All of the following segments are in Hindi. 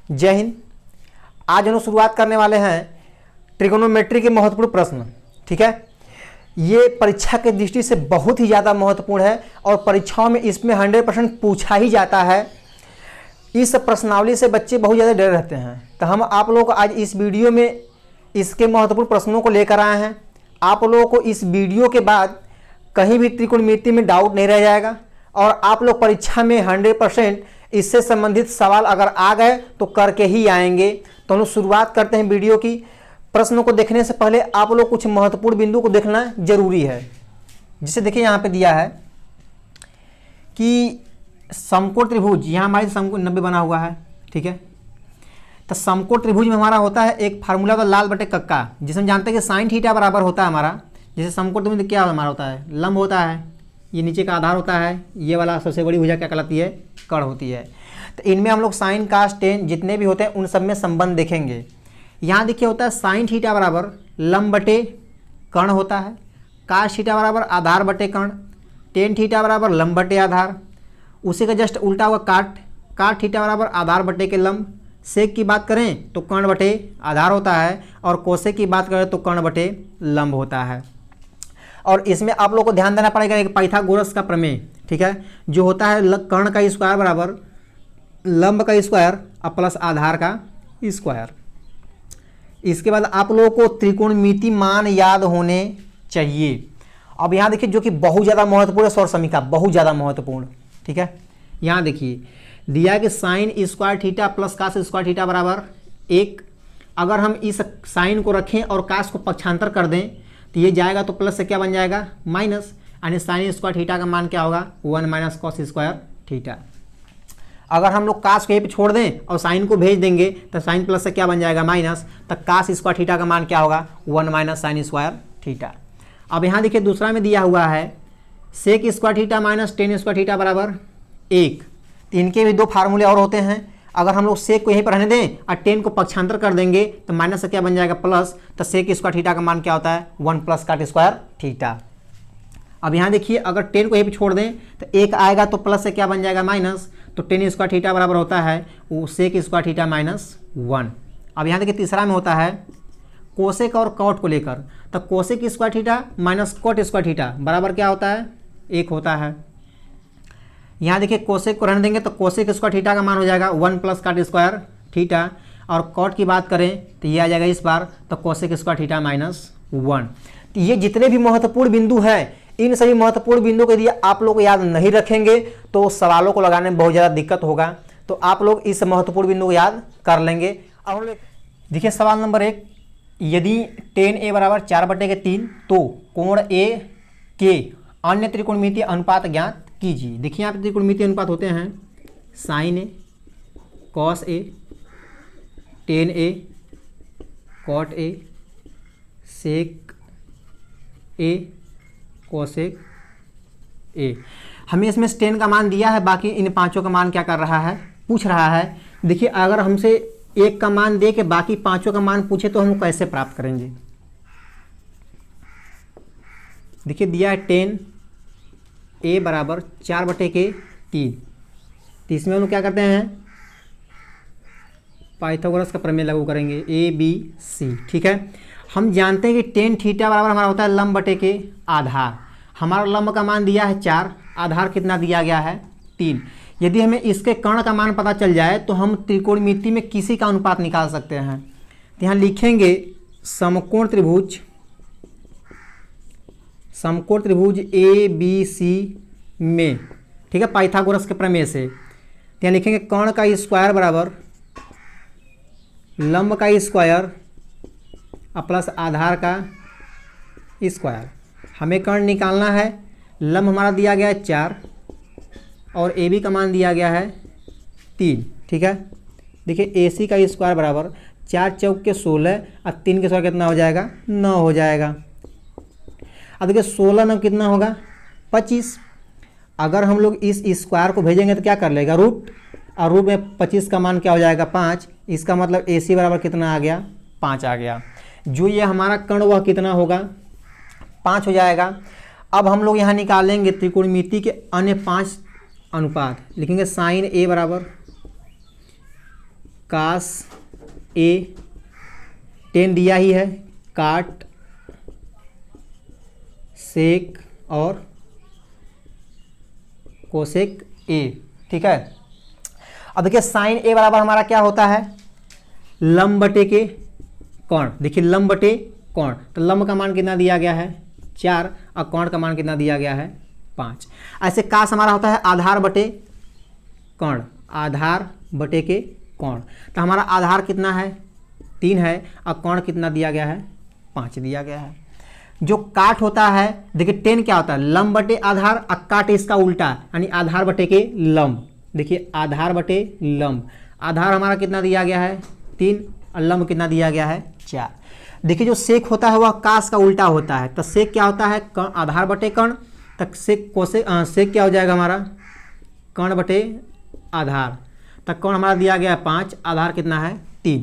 जय हिंद। आज हम लोग शुरुआत करने वाले हैं ट्रिगोनोमेट्री के महत्वपूर्ण प्रश्न। ठीक है, ये परीक्षा की दृष्टि से बहुत ही ज़्यादा महत्वपूर्ण है और परीक्षाओं में इसमें 100% पूछा ही जाता है। इस प्रश्नावली से बच्चे बहुत ज़्यादा डर रहते हैं, तो हम आप लोगों को आज इस वीडियो में इसके महत्वपूर्ण प्रश्नों को लेकर आए हैं। आप लोगों को इस वीडियो के बाद कहीं भी त्रिकोणमिति में डाउट नहीं रह जाएगा और आप लोग परीक्षा में 100% इससे संबंधित सवाल अगर आ गए तो करके ही आएंगे। तो हम लोग शुरुआत करते हैं वीडियो की। प्रश्नों को देखने से पहले आप लोग कुछ महत्वपूर्ण बिंदु को देखना जरूरी है। जिसे देखिए यहाँ पे दिया है कि समकोण त्रिभुज, यहाँ हमारी समकोण 90 बना हुआ है। ठीक है, तो समकोण त्रिभुज में हमारा होता है एक फार्मूला तो लाल बटे कक्का, जिसे हम जानते हैं कि साइन थीटा बराबर होता है हमारा। जैसे समकोण त्रिभुज क्या हमारा होता है, लंब होता है, ये नीचे का आधार होता है, ये वाला सबसे बड़ी भुजा क्या कहलाती है, कर्ण होती है। तो इनमें हम लोग साइन कास टेन जितने भी होते हैं उन सब में संबंध देखेंगे। यहाँ देखिए होता है साइन थीटा बराबर लंब बटे कर्ण होता है, कास थीटा बराबर आधार बटे कर्ण, टेन थीटा बराबर लंब बटे आधार, उसी का जस्ट उल्टा हुआ काट थीटा बराबर आधार बटे के लंब। सेक की बात करें तो कर्ण बटे आधार होता है और कोसेक की बात करें तो कर्ण बटे लंब होता है। और इसमें आप लोगों को ध्यान देना पड़ेगा एक पाइथागोरस का प्रमेय, ठीक है, जो होता है कर्ण का स्क्वायर बराबर लंब का स्क्वायर और प्लस आधार का स्क्वायर। इसके बाद आप लोगों को त्रिकोणमिति मान याद होने चाहिए। अब यहाँ देखिए जो कि बहुत ज़्यादा महत्वपूर्ण है, सौर समीकरण बहुत ज़्यादा महत्वपूर्ण। ठीक है, यहाँ देखिए दिया कि sine square theta plus cos square theta बराबर 1। अगर हम इस साइन को रखें और कास को पक्षांतर कर दें तो ये जाएगा तो प्लस से क्या बन जाएगा, माइनस, यानी साइन स्क्वायर थीटा का मान क्या होगा, 1 माइनस कॉस स्क्वायर थीटा। अगर हम लोग कास को यहीं पे छोड़ दें और साइन को भेज देंगे तो साइन प्लस से क्या बन जाएगा, माइनस, तो कास स्क्वायर थीटा का मान क्या होगा, 1 माइनस साइन स्क्वायर थीटा। अब यहाँ देखिए दूसरा में दिया हुआ है sec square theta minus tan square theta बराबर 1। तो इनके भी दो फार्मूले और होते हैं। अगर हम लोग सेक को यहीं पर रहने दें और टेन को पक्षांतर कर देंगे तो माइनस से क्या बन जाएगा, प्लस, तो सेक स्क्वायर थीटा का मान क्या होता है, 1 प्लस काट स्क्वायर थीटा। अब यहाँ देखिए अगर टेन को यहीं पर छोड़ दें तो 1 आएगा तो प्लस से क्या बन जाएगा, माइनस, तो टेन स्क्वायर थीटा बराबर होता है वो सेक स्क्वायर थीटा माइनस 1। अब यहाँ देखिए तीसरा में होता है कोसेक और कॉट को लेकर, तो cosec square theta minus cot square theta बराबर क्या होता है, 1 होता है। यहाँ देखिए कोसेक को रहने देंगे तो कोसेक स्क्वायर थीटा का मान हो जाएगा 1 प्लस काट स्क्वायर थीटा, और कॉट की बात करें तो ये आ जाएगा इस बार तो कोसेक स्क्वायर थीटा माइनस 1। तो ये जितने भी महत्वपूर्ण बिंदु हैं, इन सभी महत्वपूर्ण बिंदु को यदि आप लोग याद नहीं रखेंगे तो सवालों को लगाने में बहुत ज़्यादा दिक्कत होगा। तो आप लोग इस महत्वपूर्ण बिंदु को याद कर लेंगे। अब हम लोग देखिए सवाल नंबर 1, यदि tan a बराबर 4/3 तो कोण a के अन्य त्रिकोणमितीय अनुपात ज्ञात कीजिए। देखिए यहाँ पे त्रिकोणमितीय अनुपात होते हैं sine a, cos a, tan a, cot a, sec a, cosec a। हमें इसमें tan का मान दिया है, बाकी इन पांचों का मान क्या कर रहा है, पूछ रहा है। देखिए अगर हमसे एक का मान दे के बाकी पांचों का मान पूछे तो हम कैसे प्राप्त करेंगे। देखिए दिया है tan a बराबर 4/3। तो इसमें हम लोग क्या करते हैं, पाइथागोरस का प्रमेय लागू करेंगे, a b c। ठीक है, हम जानते हैं कि tan थीटा बराबर हमारा होता है लंब बटे के आधार। हमारा लंब का मान दिया है 4, आधार कितना दिया गया है 3। यदि हमें इसके कर्ण का मान पता चल जाए तो हम त्रिकोणमिति में किसी का अनुपात निकाल सकते हैं। तो यहाँ लिखेंगे समकोण त्रिभुज ए बी सी में, ठीक है, पाइथागोरस के प्रमेय से। तो यहाँ लिखेंगे कर्ण का स्क्वायर बराबर लंब का स्क्वायर और प्लस आधार का स्क्वायर। हमें कर्ण निकालना है, लंब हमारा दिया गया है 4 और ए बी का मान दिया गया है 3। ठीक है, देखिए ए सी का स्क्वायर बराबर 4 चौक के 16 और 3 के स्क्वायर कितना हो जाएगा, 9 हो जाएगा। अब देखिए 16 9 कितना होगा, 25। अगर हम लोग इस स्क्वायर को भेजेंगे तो क्या कर लेगा, रूट, और रूट में 25 का मान क्या हो जाएगा, 5। इसका मतलब ए सी बराबर कितना आ गया, 5 आ गया। जो ये हमारा कर्ण वह कितना होगा, 5 हो जाएगा। अब हम लोग यहाँ निकालेंगे त्रिकोणमिति के अन्य 5 अनुपात। लिखेंगे साइन a बराबर कास ए, टेन दिया ही है, काट सेक और कोसेक ए, ठीक है। अब देखिए साइन ए बराबर हमारा क्या होता है, लंब बटे के कोण। देखिए लंब बटे कोण, तो लंब का मान कितना दिया गया है 4 और कोण का मान कितना दिया गया है 5। ऐसे कास हमारा होता है आधार बटे कोण, आधार बटे के कोण। तो हमारा आधार कितना है 3 है और कोण कितना दिया गया है 5 दिया गया है। जो काट होता है देखिए टेन क्या होता है, लंब बटे आधार और काट इसका उल्टा यानी आधार बटे के लंब। देखिए आधार बटे लंब, आधार हमारा कितना दिया गया है 3 और लंब कितना दिया गया है 4। देखिए जो सेक होता है वह कास का उल्टा होता है, तो सेक क्या होता है आधार बटे कर्ण, तक सेक कोसेक सेक क्या हो जाएगा हमारा कर्ण बटे आधार। तक कर्ण हमारा दिया गया है 5, आधार कितना है 3।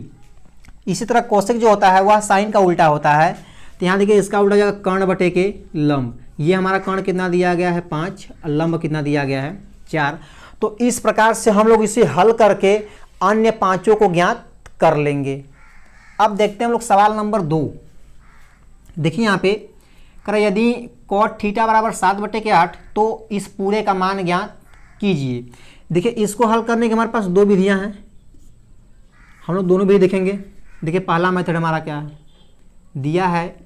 इसी तरह कोसेक जो होता है वह साइन का उल्टा होता है, तो यहाँ देखिए इसका उल्टा हो जाएगा कर्ण बटे के लंब। ये हमारा कर्ण कितना दिया गया है 5 और लंब कितना दिया गया है 4। तो इस प्रकार से हम लोग इसे हल करके अन्य पांचों को ज्ञात कर लेंगे। अब देखते हैं हम लोग सवाल नंबर 2। देखिए यहाँ पे कर यदि cot थीटा बराबर 7/8 तो इस पूरे का मान ज्ञात कीजिए। देखिए इसको हल करने के हमारे पास 2 विधियां हैं, हम लोग दोनों विधि देखेंगे। देखिए पहला मेथड हमारा क्या है, दिया है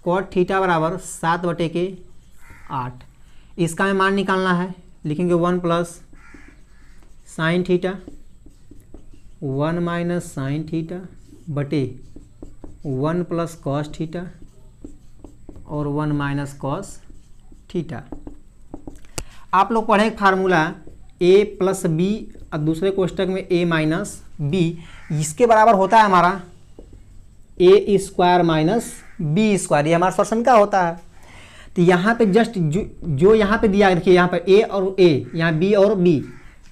cot थीटा बराबर 7/8, इसका हमें मान निकालना है। लिखेंगे 1 plus sine theta 1 minus sine theta बटे 1 प्लस कॉस थीटा और 1 माइनस कॉस थीटा। आप लोग पढ़ें फार्मूला a प्लस बी और दूसरे कोष्टक में a माइनस बी, इसके बराबर होता है हमारा a square minus B square. ये हमारा सॉल्यूशन का होता है। तो यहाँ पे जस्ट जो यहाँ पे दिया, देखिए यहाँ पर a और a, यहाँ b और b,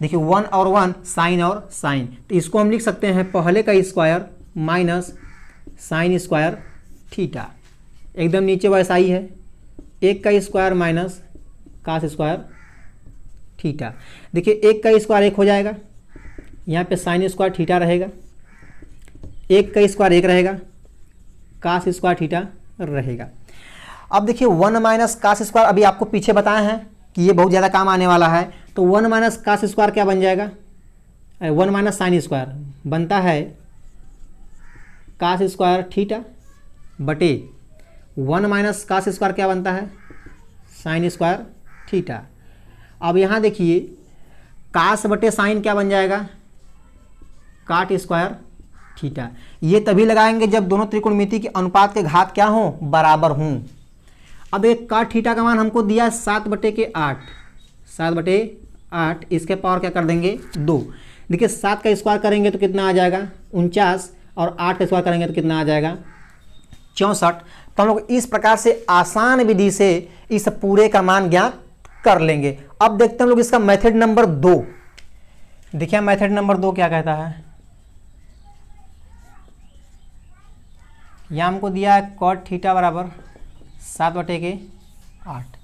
देखिए 1 और 1 साइन और साइन, तो इसको हम लिख सकते हैं पहले का square minus sine square theta. एकदम नीचे वैसा ही है, 1 का square minus cos square theta. देखिए 1 का स्क्वायर 1 हो जाएगा, यहाँ पे साइन स्क्वायर थीटा रहेगा, 1 का स्क्वायर 1 रहेगा, कास स्क्वायर थीटा रहेगा। अब देखिए 1 माइनस कास स्क्वायर अभी आपको पीछे बताए हैं कि ये बहुत ज़्यादा काम आने वाला है। तो 1 माइनस कास स्क्वायर क्या बन जाएगा, 1 माइनस साइन स्क्वायर बनता है कास स्क्वायर थीटा बटे 1 माइनस कास स्क्वायर क्या बनता है साइन स्क्वायर थीटा। अब यहाँ देखिए कास बटे साइन क्या बन जाएगा काट स्क्वायर थीटा। ये तभी लगाएंगे जब दोनों त्रिकोणमिति के अनुपात के घात क्या हो बराबर हों। अब एक काट थीटा का मान हमको दिया 7/8, 7/8, इसके पावर क्या कर देंगे 2। देखिए 7 का स्क्वायर करेंगे तो कितना आ जाएगा 49 और 8 का स्क्वायर करेंगे तो कितना आ जाएगा 64। तो हम लोग इस प्रकार से आसान विधि से इस पूरे का मान ज्ञात कर लेंगे। अब देखते हैं हम लोग इसका मेथड नंबर 2। देखिए मेथड नंबर 2 क्या कहता है, यहाँ हमको दिया है cot थीटा बराबर 7/8।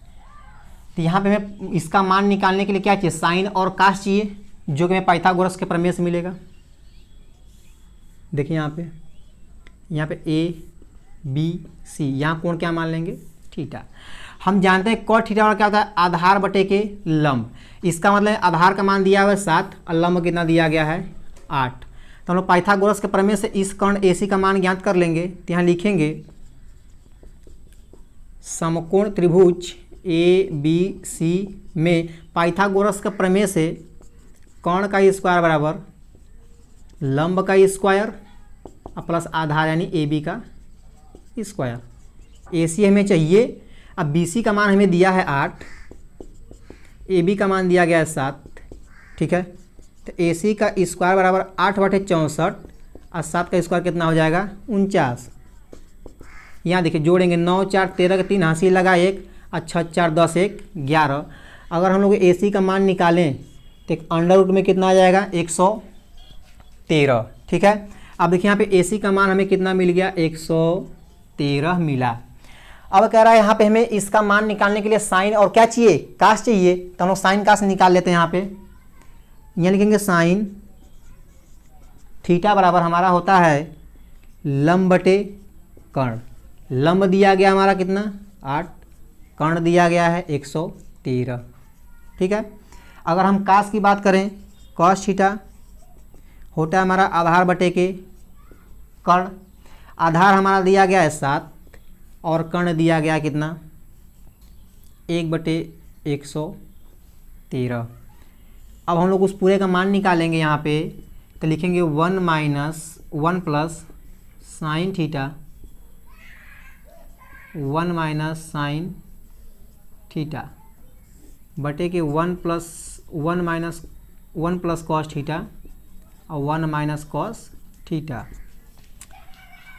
तो यहाँ पे हमें इसका मान निकालने के लिए क्या चाहिए साइन और कास चाहिए, जो कि हमें पाइथागोरस के प्रमेय से मिलेगा। देखिए यहाँ पे ए बी सी, यहाँ कोण क्या मान लेंगे थीटा। हम जानते हैं cot थीटा क्या होता है आधार बटे के लंब। इसका मतलब आधार का मान दिया हुआ है 7 और लंब कितना दिया गया है 8। तो हम लोग पाइथागोरस के प्रमेय से इस कर्ण AC का मान ज्ञात कर लेंगे। तो यहाँ लिखेंगे समकोण त्रिभुज ABC में पाइथागोरस के प्रमेय से कर्ण का स्क्वायर बराबर लंब का स्क्वायर और प्लस आधार यानी AB का स्क्वायर। AC हमें चाहिए, अब BC का मान हमें दिया है 8, AB का मान दिया गया है 7, ठीक है। तो AC का स्क्वायर बराबर 8/64 और 7 का स्क्वायर कितना हो जाएगा 49। यहाँ देखिए जोड़ेंगे 9 4 13 का 3 हासिल लगा 1 और 6 4 10 1 11। अगर हम लोग AC का मान निकालें तो एक अंडर रूट में कितना आ जाएगा 113, ठीक है। अब देखिए यहाँ पे AC का मान हमें कितना मिल गया 113 मिला। अब कह रहा है यहाँ पे हमें इसका मान निकालने के लिए साइन और क्या चाहिए कास चाहिए, तो हम लोग साइन कास निकाल लेते हैं। यहाँ पे यहाँ लिखेंगे साइन थीटा बराबर हमारा होता है लंब बटे कर्ण। लंब दिया गया हमारा कितना 8, कर्ण दिया गया है 113। ठीक है। अगर हम कास की बात करें, कॉस थीटा होता है हमारा आधार बटे के कर्ण। आधार हमारा दिया गया है 7 और कर्ण दिया गया कितना 1/113। अब हम लोग उस पूरे का मान निकालेंगे यहाँ पे, तो लिखेंगे 1 - 1 plus sine theta, 1 - sine theta बटे के 1 प्लस कॉस थीटा और 1 - कॉस थीटा।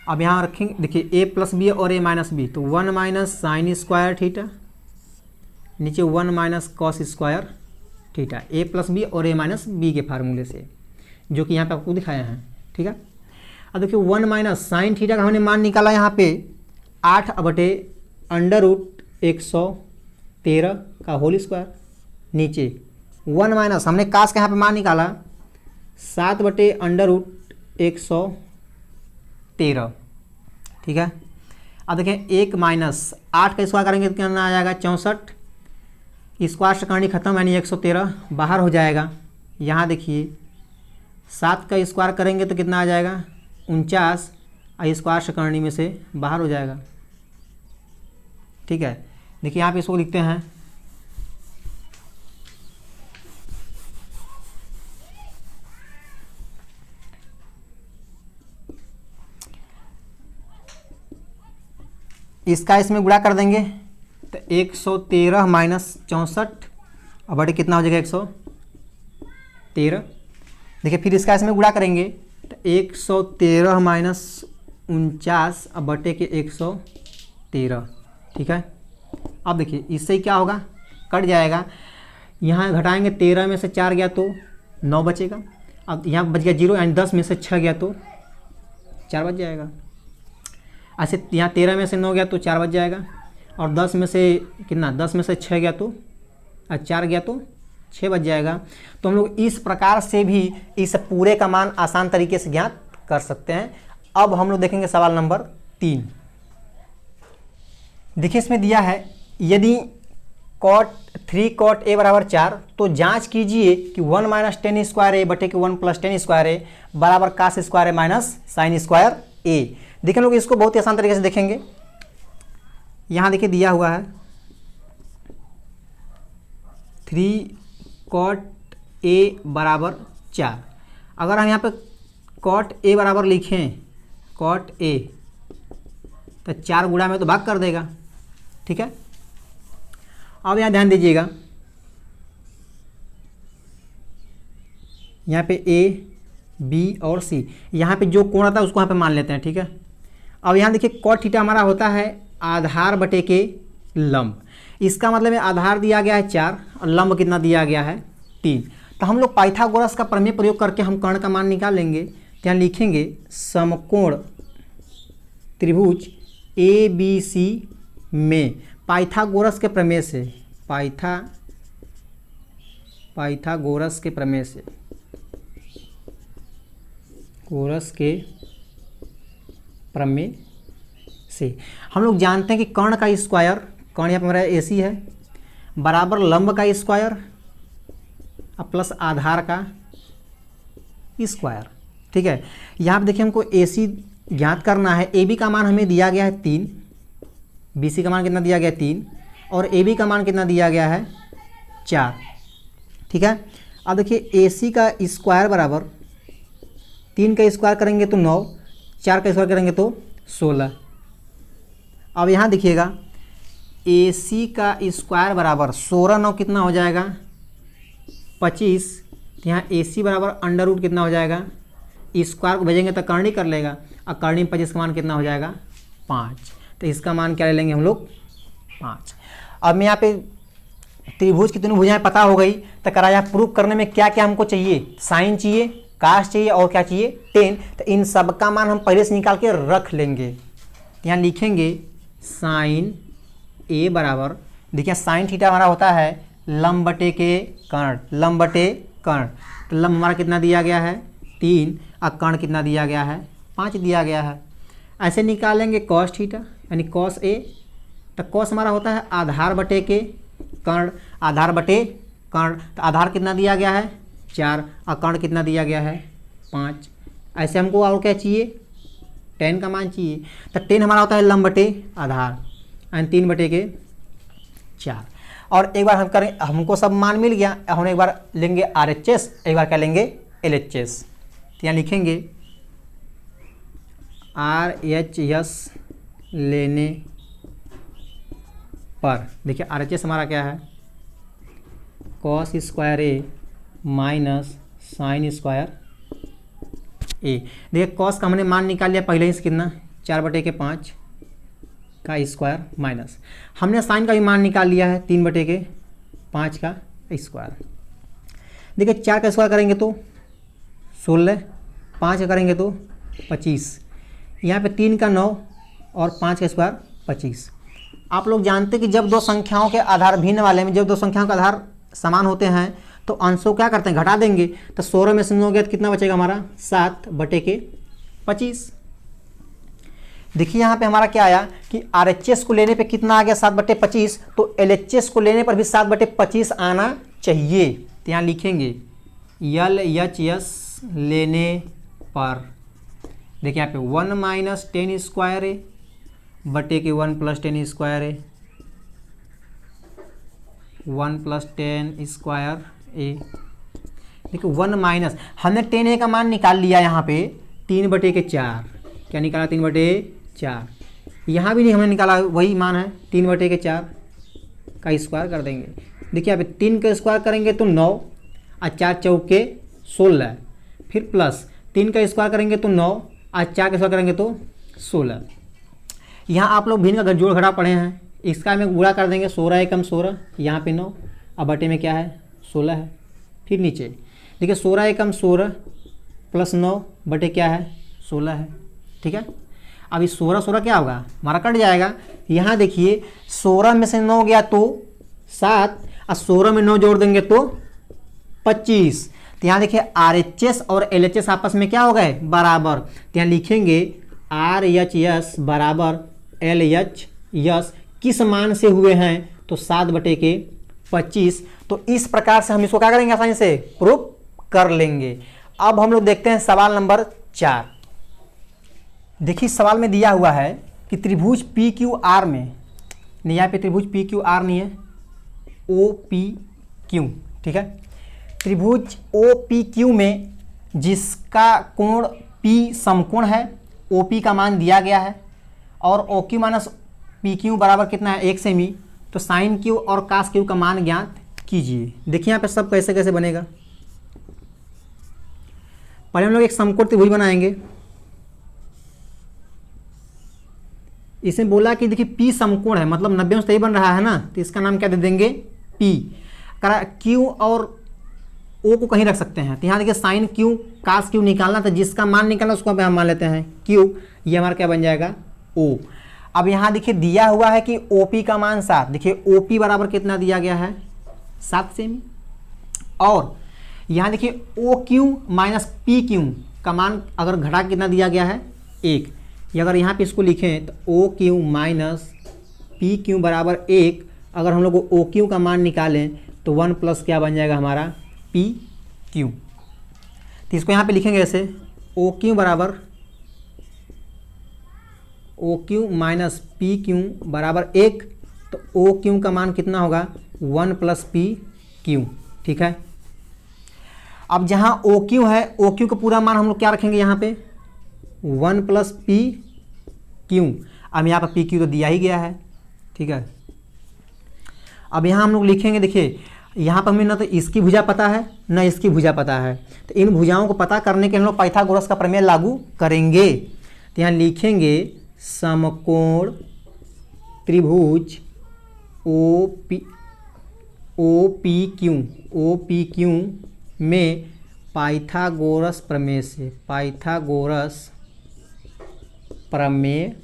अब यहाँ रखेंगे, देखिए a प्लस बी और a माइनस बी, तो 1 - साइन स्क्वायर थीटा, नीचे 1 - cos square theta, a plus B और a माइनस बी के फार्मूले से, जो कि यहाँ पे आपको दिखाया है। ठीक है। अब देखिए 1 - साइन थीटा का हमने मान निकाला यहाँ पे 8/√113 का होल स्क्वायर, नीचे 1 हमने कास का यहाँ पे मान निकाला 7/√113। ठीक है। अब देखें 1 - 8 का स्क्वायर करेंगे तो कितना आ जाएगा 64, स्क्वायर से कहानी खत्म, यानी 113 बाहर हो जाएगा। यहाँ देखिए 7 का स्क्वायर करेंगे तो कितना आ जाएगा 49, और स्क्वायर से करनी में से बाहर हो जाएगा। ठीक है। देखिए यहाँ पे इसको लिखते हैं इसका इसमें गुणा कर देंगे तो 113 - 64 और बटे कितना हो जाएगा 113। देखिए फिर इसका इसमें गुणा करेंगे तो 113 - 49 और बटे के 113। ठीक है। अब देखिए इससे क्या होगा, कट जाएगा, यहाँ घटाएंगे 13 में से 4 गया तो 9 बचेगा। अब यहाँ बच गया 0, यानी 10 में से 6 गया तो 4 बच जाएगा। ऐसे यहाँ 13 में से 9 गया तो 4 बच जाएगा, और 10 में से कितना 10 में से 6 गया तो 4 गया तो 6 बच जाएगा। तो हम लोग इस प्रकार से भी इस पूरे का मान आसान तरीके से ज्ञात कर सकते हैं। अब हम लोग देखेंगे सवाल नंबर 3। देखिए इसमें दिया है यदि3 cot a बराबर 4 तो जांच कीजिए कि 1 - tan स्क्वायर ए बटे के 1 + tan स्क्वायर ए बराबर कास स्क्वायर ए माइनस साइन स्क्वायर ए। देखिए लोग इसको बहुत ही आसान तरीके से देखेंगे। यहाँ देखिए दिया हुआ है 3 cot a बराबर 4। अगर हम यहाँ पे cot a बराबर लिखें cot a तो 4 गुणा में तो भाग कर देगा। ठीक है। अब यहाँ ध्यान दीजिएगा, यहाँ पे a b और c, यहाँ पे जो कोण आता है उसको यहाँ पे मान लेते हैं। ठीक है। अब यहाँ देखिए cot थीटा हमारा होता है आधार बटे के लंब। इसका मतलब है आधार दिया गया है 4 और लंब कितना दिया गया है 3। तो हम लोग पाइथागोरस का प्रमेय प्रयोग करके हम कर्ण का मान निकाल लेंगे। तो यहाँ लिखेंगे समकोण त्रिभुज ए बी सी में पाइथागोरस के प्रमेय से, पाइथागोरस के प्रमेय से, गोरस के प्रमेय से हम लोग जानते हैं कि कर्ण का स्क्वायर, कर्ण यहाँ पर हमारा AC है, बराबर लंब का स्क्वायर प्लस आधार का स्क्वायर। ठीक है। यहाँ पे देखिए हमको AC ज्ञात करना है। AB का मान हमें दिया गया है 3, BC का मान कितना दिया गया है 3, और AB का मान कितना दिया गया है 4। ठीक है। अब देखिए AC का स्क्वायर बराबर 3 का स्क्वायर करेंगे तो 9, 4 का स्क्वायर करेंगे तो 16। अब यहाँ देखिएगा AC का स्क्वायर बराबर 16 9 कितना हो जाएगा 25। यहाँ AC बराबर अंडर रूट कितना हो जाएगा, स्क्वायर को भेजेंगे तो करनी कर लेगा, और करनी में 25 का मान कितना हो जाएगा 5। तो इसका मान क्या ले लेंगे हम लोग 5। अब मैं यहाँ पे त्रिभुज की तीनों भुजाएं पता हो गई, तो कराया प्रूफ करने में क्या क्या हमको चाहिए, साइन चाहिए, काश चाहिए और क्या चाहिए टेन। तो इन सब का मान हम पहले से निकाल के रख लेंगे। यहाँ लिखेंगे साइन ए बराबर, देखिए साइन थीटा हमारा होता है लंब बटे के कर्ण, लंब बटे कर्ण। तो लंब हमारा कितना दिया गया है 3, और कर्ण कितना दिया गया है, 5 दिया गया है। ऐसे निकालेंगे कॉस थीटा यानी कॉस ए, तो कॉस हमारा होता है आधार बटे के कर्ण, आधार बटे कर्ण, तो आधार कितना दिया गया है 4 और कर्ण कितना दिया गया है 5। ऐसे हमको और क्या चाहिए, tan का मान चाहिए, तो tan हमारा होता है लंब बटे आधार यानी 3 बटे के 4। और एक बार हम करें, हमको सब मान मिल गया, हम एक बार लेंगे RHS, एक बार क्या लेंगे LHS। तो यहाँ लिखेंगे RHS लेने पर, देखिए RHS हमारा क्या है कॉस स्क्वायर ए माइनस साइन स्क्वायर ए। देखिए कॉस का हमने मान निकाल लिया पहले ही से, कितना 4 बटे के 5 का स्क्वायर, माइनस हमने साइन का भी मान निकाल लिया है 3 बटे के 5 का स्क्वायर। देखिए 4 का स्क्वायर करेंगे तो 16, 5 का करेंगे तो 25, यहाँ पे 3 का 9 और 5 का स्क्वायर 25। आप लोग जानते हैं कि जब दो संख्याओं के आधार भिन्न वाले में, जब दो संख्याओं के आधार समान होते हैं तो अंशों क्या करते हैं, घटा देंगे। तो 16 में से 9 गया तो कितना बचेगा हमारा 7 बटे के 25। देखिए यहाँ पे हमारा क्या आया कि RHS को लेने पे कितना आ गया 7 बटे 25, तो LHS को लेने पर भी 7 बटे 25 आना चाहिए। तो यहाँ लिखेंगे LHS लेने पर, देखिए यहाँ पे 1 माइनस 10 स्क्वायर है बटे के 1 प्लस 10 स्क्वायर है, 1 प्लस 10 स्क्वायर ए। देखिए 1 माइनस हमने 10 का मान निकाल लिया यहाँ पे 3 बटे के 4, क्या निकाला 3 बटे 4। यहाँ भी नहीं हमने निकाला, वही मान है 3 बटे के 4 का स्क्वायर कर देंगे। देखिए यहाँ पे 3 का स्क्वायर करेंगे तो 9 और 4 चौके 16, फिर प्लस 3 का स्क्वायर करेंगे तो 9 और 4 का स्क्वायर करेंगे तो 16। यहाँ आप लोग भिन्न का जोड़ घटा पढ़े हैं, इसका में गुणा कर देंगे 16 एकम 16, यहाँ पे 9 और बटे में क्या है 16 है। फिर नीचे देखिए 16 एकम 16 प्लस 9 बटे क्या है 16 है, ठीक है। अब इस 16 क्या होगा हमारा कट जाएगा। यहाँ देखिए 16 में से 9 गया तो 7 और 16 में 9 जोड़ देंगे तो 25। तो यहाँ देखिए RHS और LHS आपस में क्या हो गए बराबर। तो यहाँ लिखेंगे RHS बराबर LHS किस मान से हुए हैं तो 7 बटे के 25। तो इस प्रकार से हम इसको क्या करेंगे आसानी से प्रूफ कर लेंगे। अब हम लोग देखते हैं सवाल नंबर 4। देखिए सवाल में दिया हुआ है कि त्रिभुज PQR में, नहीं यहाँ पे त्रिभुज PQR नहीं है OPQ, ठीक है। त्रिभुज OPQ में जिसका कोण P समकोण है, OP का मान दिया गया है और OQ माइनस PQ बराबर कितना है 1 सेमी, तो साइन Q और कास Q का मान ज्ञात कीजिए। देखिए यहाँ पे सब कैसे कैसे बनेगा। पहले हम लोग एक समकोण त्रिभुज बनाएंगे। इसमें बोला कि देखिए P समकोण है, मतलब 90 अंश सही बन रहा है ना, तो इसका नाम क्या दे देंगे P। Q और O को कहीं रख सकते हैं। तो यहाँ देखिए साइन Q कास Q निकालना, तो जिसका मान निकालना उसको हम मान लेते हैं Q, ये हमारा क्या बन जाएगा O। अब यहाँ देखिए दिया हुआ है कि OP का मान 7, देखिए OP बराबर कितना दिया गया है 7 सेमी। और यहाँ देखिए OQ माइनस PQ का मान अगर घटा कितना दिया गया है 1। ये अगर यहाँ पे इसको लिखें तो OQ माइनस PQ बराबर 1, अगर हम लोग OQ का मान निकालें तो 1 प्लस क्या बन जाएगा हमारा PQ। तो इसको यहाँ पे लिखेंगे ऐसे OQ बराबर OQ माइनस PQ बराबर 1, तो OQ का मान कितना होगा 1 प्लस PQ, ठीक है। अब जहाँ OQ है, OQ का पूरा मान हम लोग क्या रखेंगे यहाँ पे 1 प्लस PQ। अब यहाँ पर PQ तो दिया ही गया है, ठीक है। अब यहाँ हम लोग लिखेंगे, देखिए यहाँ पर हमें ना तो इसकी भुजा पता है ना इसकी भुजा पता है, तो इन भुजाओं को पता करने के हम लोग पाइथागोरस का प्रमेय लागू करेंगे। तो यहाँ लिखेंगे समकोण त्रिभुज OPQ में पाइथागोरस प्रमेय से, पाइथागोरस प्रमेय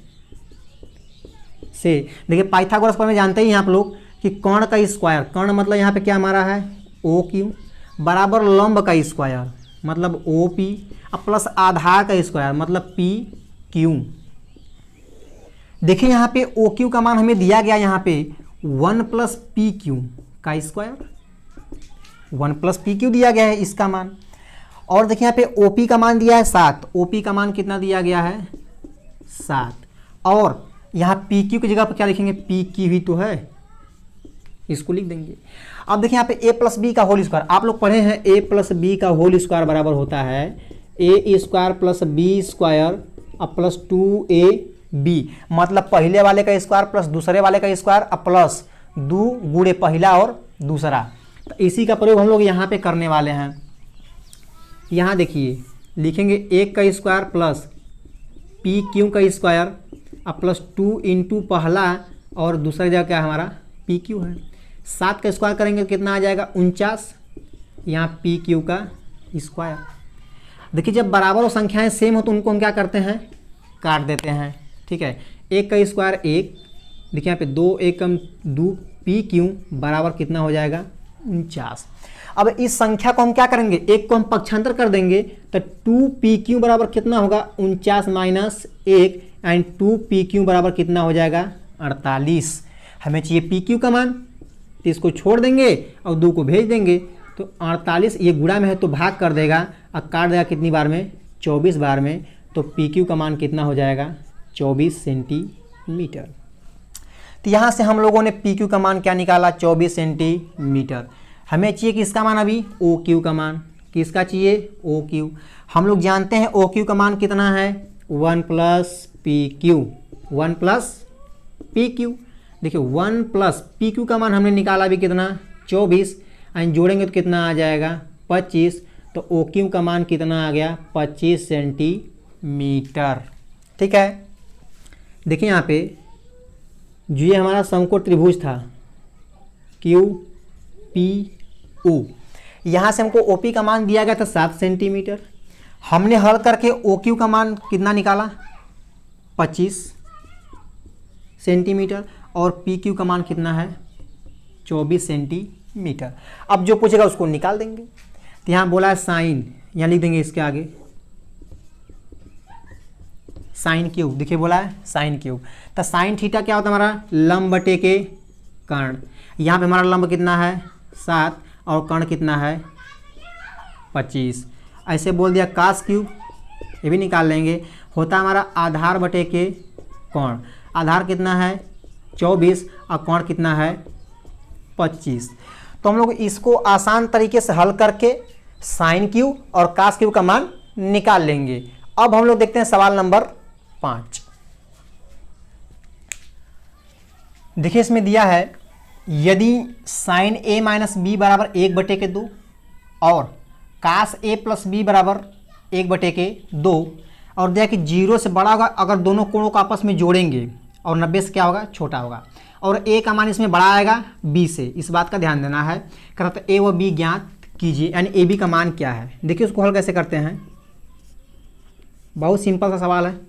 से, देखिए पाइथागोरस प्रमेय जानते ही हैं आप लोग कि कर्ण का स्क्वायर, कर्ण मतलब यहाँ पे क्या हमारा है OQ बराबर लंब का स्क्वायर मतलब OP, अब प्लस आधार का स्क्वायर मतलब पी क्यू। देखिए यहाँ पे ओ क्यू का मान हमें दिया गया यहाँ पे 1 प्लस पी क्यू का स्क्वायर, 1 प्लस पी क्यू दिया गया है इसका मान। और देखिए यहाँ पे ओपी का मान दिया है 7, ओपी का मान कितना दिया गया है 7। और यहाँ पी क्यू की जगह पर क्या लिखेंगे, पी क्यू ही तो है, इसको लिख देंगे। अब देखिए यहाँ पे ए प्लस बी का होल स्क्वायर, आप लोग पढ़े हैं ए प्लस बी का होल स्क्वायर बराबर होता है ए स्क्वायर प्लस बी स्क्वायर अब प्लस 2ab, मतलब पहले वाले का स्क्वायर प्लस दूसरे वाले का स्क्वायर अब प्लस 2 गुणे पहला और दूसरा। तो इसी का प्रयोग हम लोग यहाँ पे करने वाले हैं। यहाँ देखिए लिखेंगे 1 का स्क्वायर प्लस पी क्यू का स्क्वायर अब प्लस 2 इंटू पहला और दूसरा जगह क्या है हमारा पी क्यू है। 7 का स्क्वायर करेंगे तो कितना आ जाएगा 49, यहाँ पी क्यू का स्क्वायर। देखिए जब बराबर और संख्याएं सेम हो तो उनको हम क्या करते हैं, काट देते हैं। ठीक है, 1 का स्क्वायर 1, देखिए यहाँ पे 2 1 कम 2 पी क्यू बराबर कितना हो जाएगा 49। अब इस संख्या को हम क्या करेंगे, एक को हम पक्षांतर कर देंगे तो 2 पी क्यू बराबर कितना होगा 49 माइनस 1 एंड 2 पी क्यू बराबर कितना हो जाएगा 48। हमें चाहिए पी क्यू का मान, तो इसको छोड़ देंगे और 2 को भेज देंगे तो 48, ये गुणा में है तो भाग कर देगा और काट देगा कितनी बार में 24 बार में, तो पी क्यू का मान कितना हो जाएगा 24 सेंटीमीटर। तो यहाँ से हम लोगों ने पी क्यू का मान क्या निकाला 24 सेंटीमीटर। हमें चाहिए किसका मान अभी ओ क्यू का मान, किसका चाहिए ओ क्यू। हम लोग जानते हैं ओ क्यू का मान कितना है 1 plus P Q, 1 plus P Q. देखिए 1 प्लस पी क्यू का मान हमने निकाला अभी कितना 24 एंड जोड़ेंगे तो कितना आ जाएगा 25, तो ओ क्यू का मान कितना आ गया 25 सेंटीमीटर। ठीक है, देखिए यहाँ पे जो ये हमारा समकोण त्रिभुज था क्यू पी ओ, यहाँ से हमको ओ पी का मान दिया गया था 7 सेंटीमीटर। हमने हल करके ओ क्यू का मान कितना निकाला 25 सेंटीमीटर और पी क्यू का मान कितना है 24 सेंटीमीटर। अब जो पूछेगा उसको निकाल देंगे। तो यहाँ बोला है साइन, यहाँ लिख देंगे इसके आगे साइन क्यूब। देखिए बोला है साइन क्यूब, तो साइन थीटा क्या होता है हमारा लंब बटे के कर्ण। यहाँ पे हमारा लंब कितना है 7 और कर्ण कितना है 25। ऐसे बोल दिया कास क्यूब, ये भी निकाल लेंगे, होता हमारा आधार बटे के कोण। आधार कितना है 24 और कोण कितना है 25। तो हम लोग इसको आसान तरीके से हल करके साइन क्यूब और कास क्यूब का मान निकाल लेंगे। अब हम लोग देखते हैं सवाल नंबर 5। देखिए इसमें दिया है यदि साइन ए माइनस बी बराबर 1/2 और कास ए प्लस बी बराबर 1/2 और दिया कि 0 से बड़ा होगा अगर दोनों कोणों को आपस में जोड़ेंगे और 90 से क्या होगा छोटा होगा, और ए का मान इसमें बड़ा आएगा बी से, इस बात का ध्यान देना है। कहता है ए व बी ज्ञात कीजिए, यानी ए बी का मान क्या है। देखिए उसको हल कैसे करते हैं, बहुत सिंपल सा सवाल है।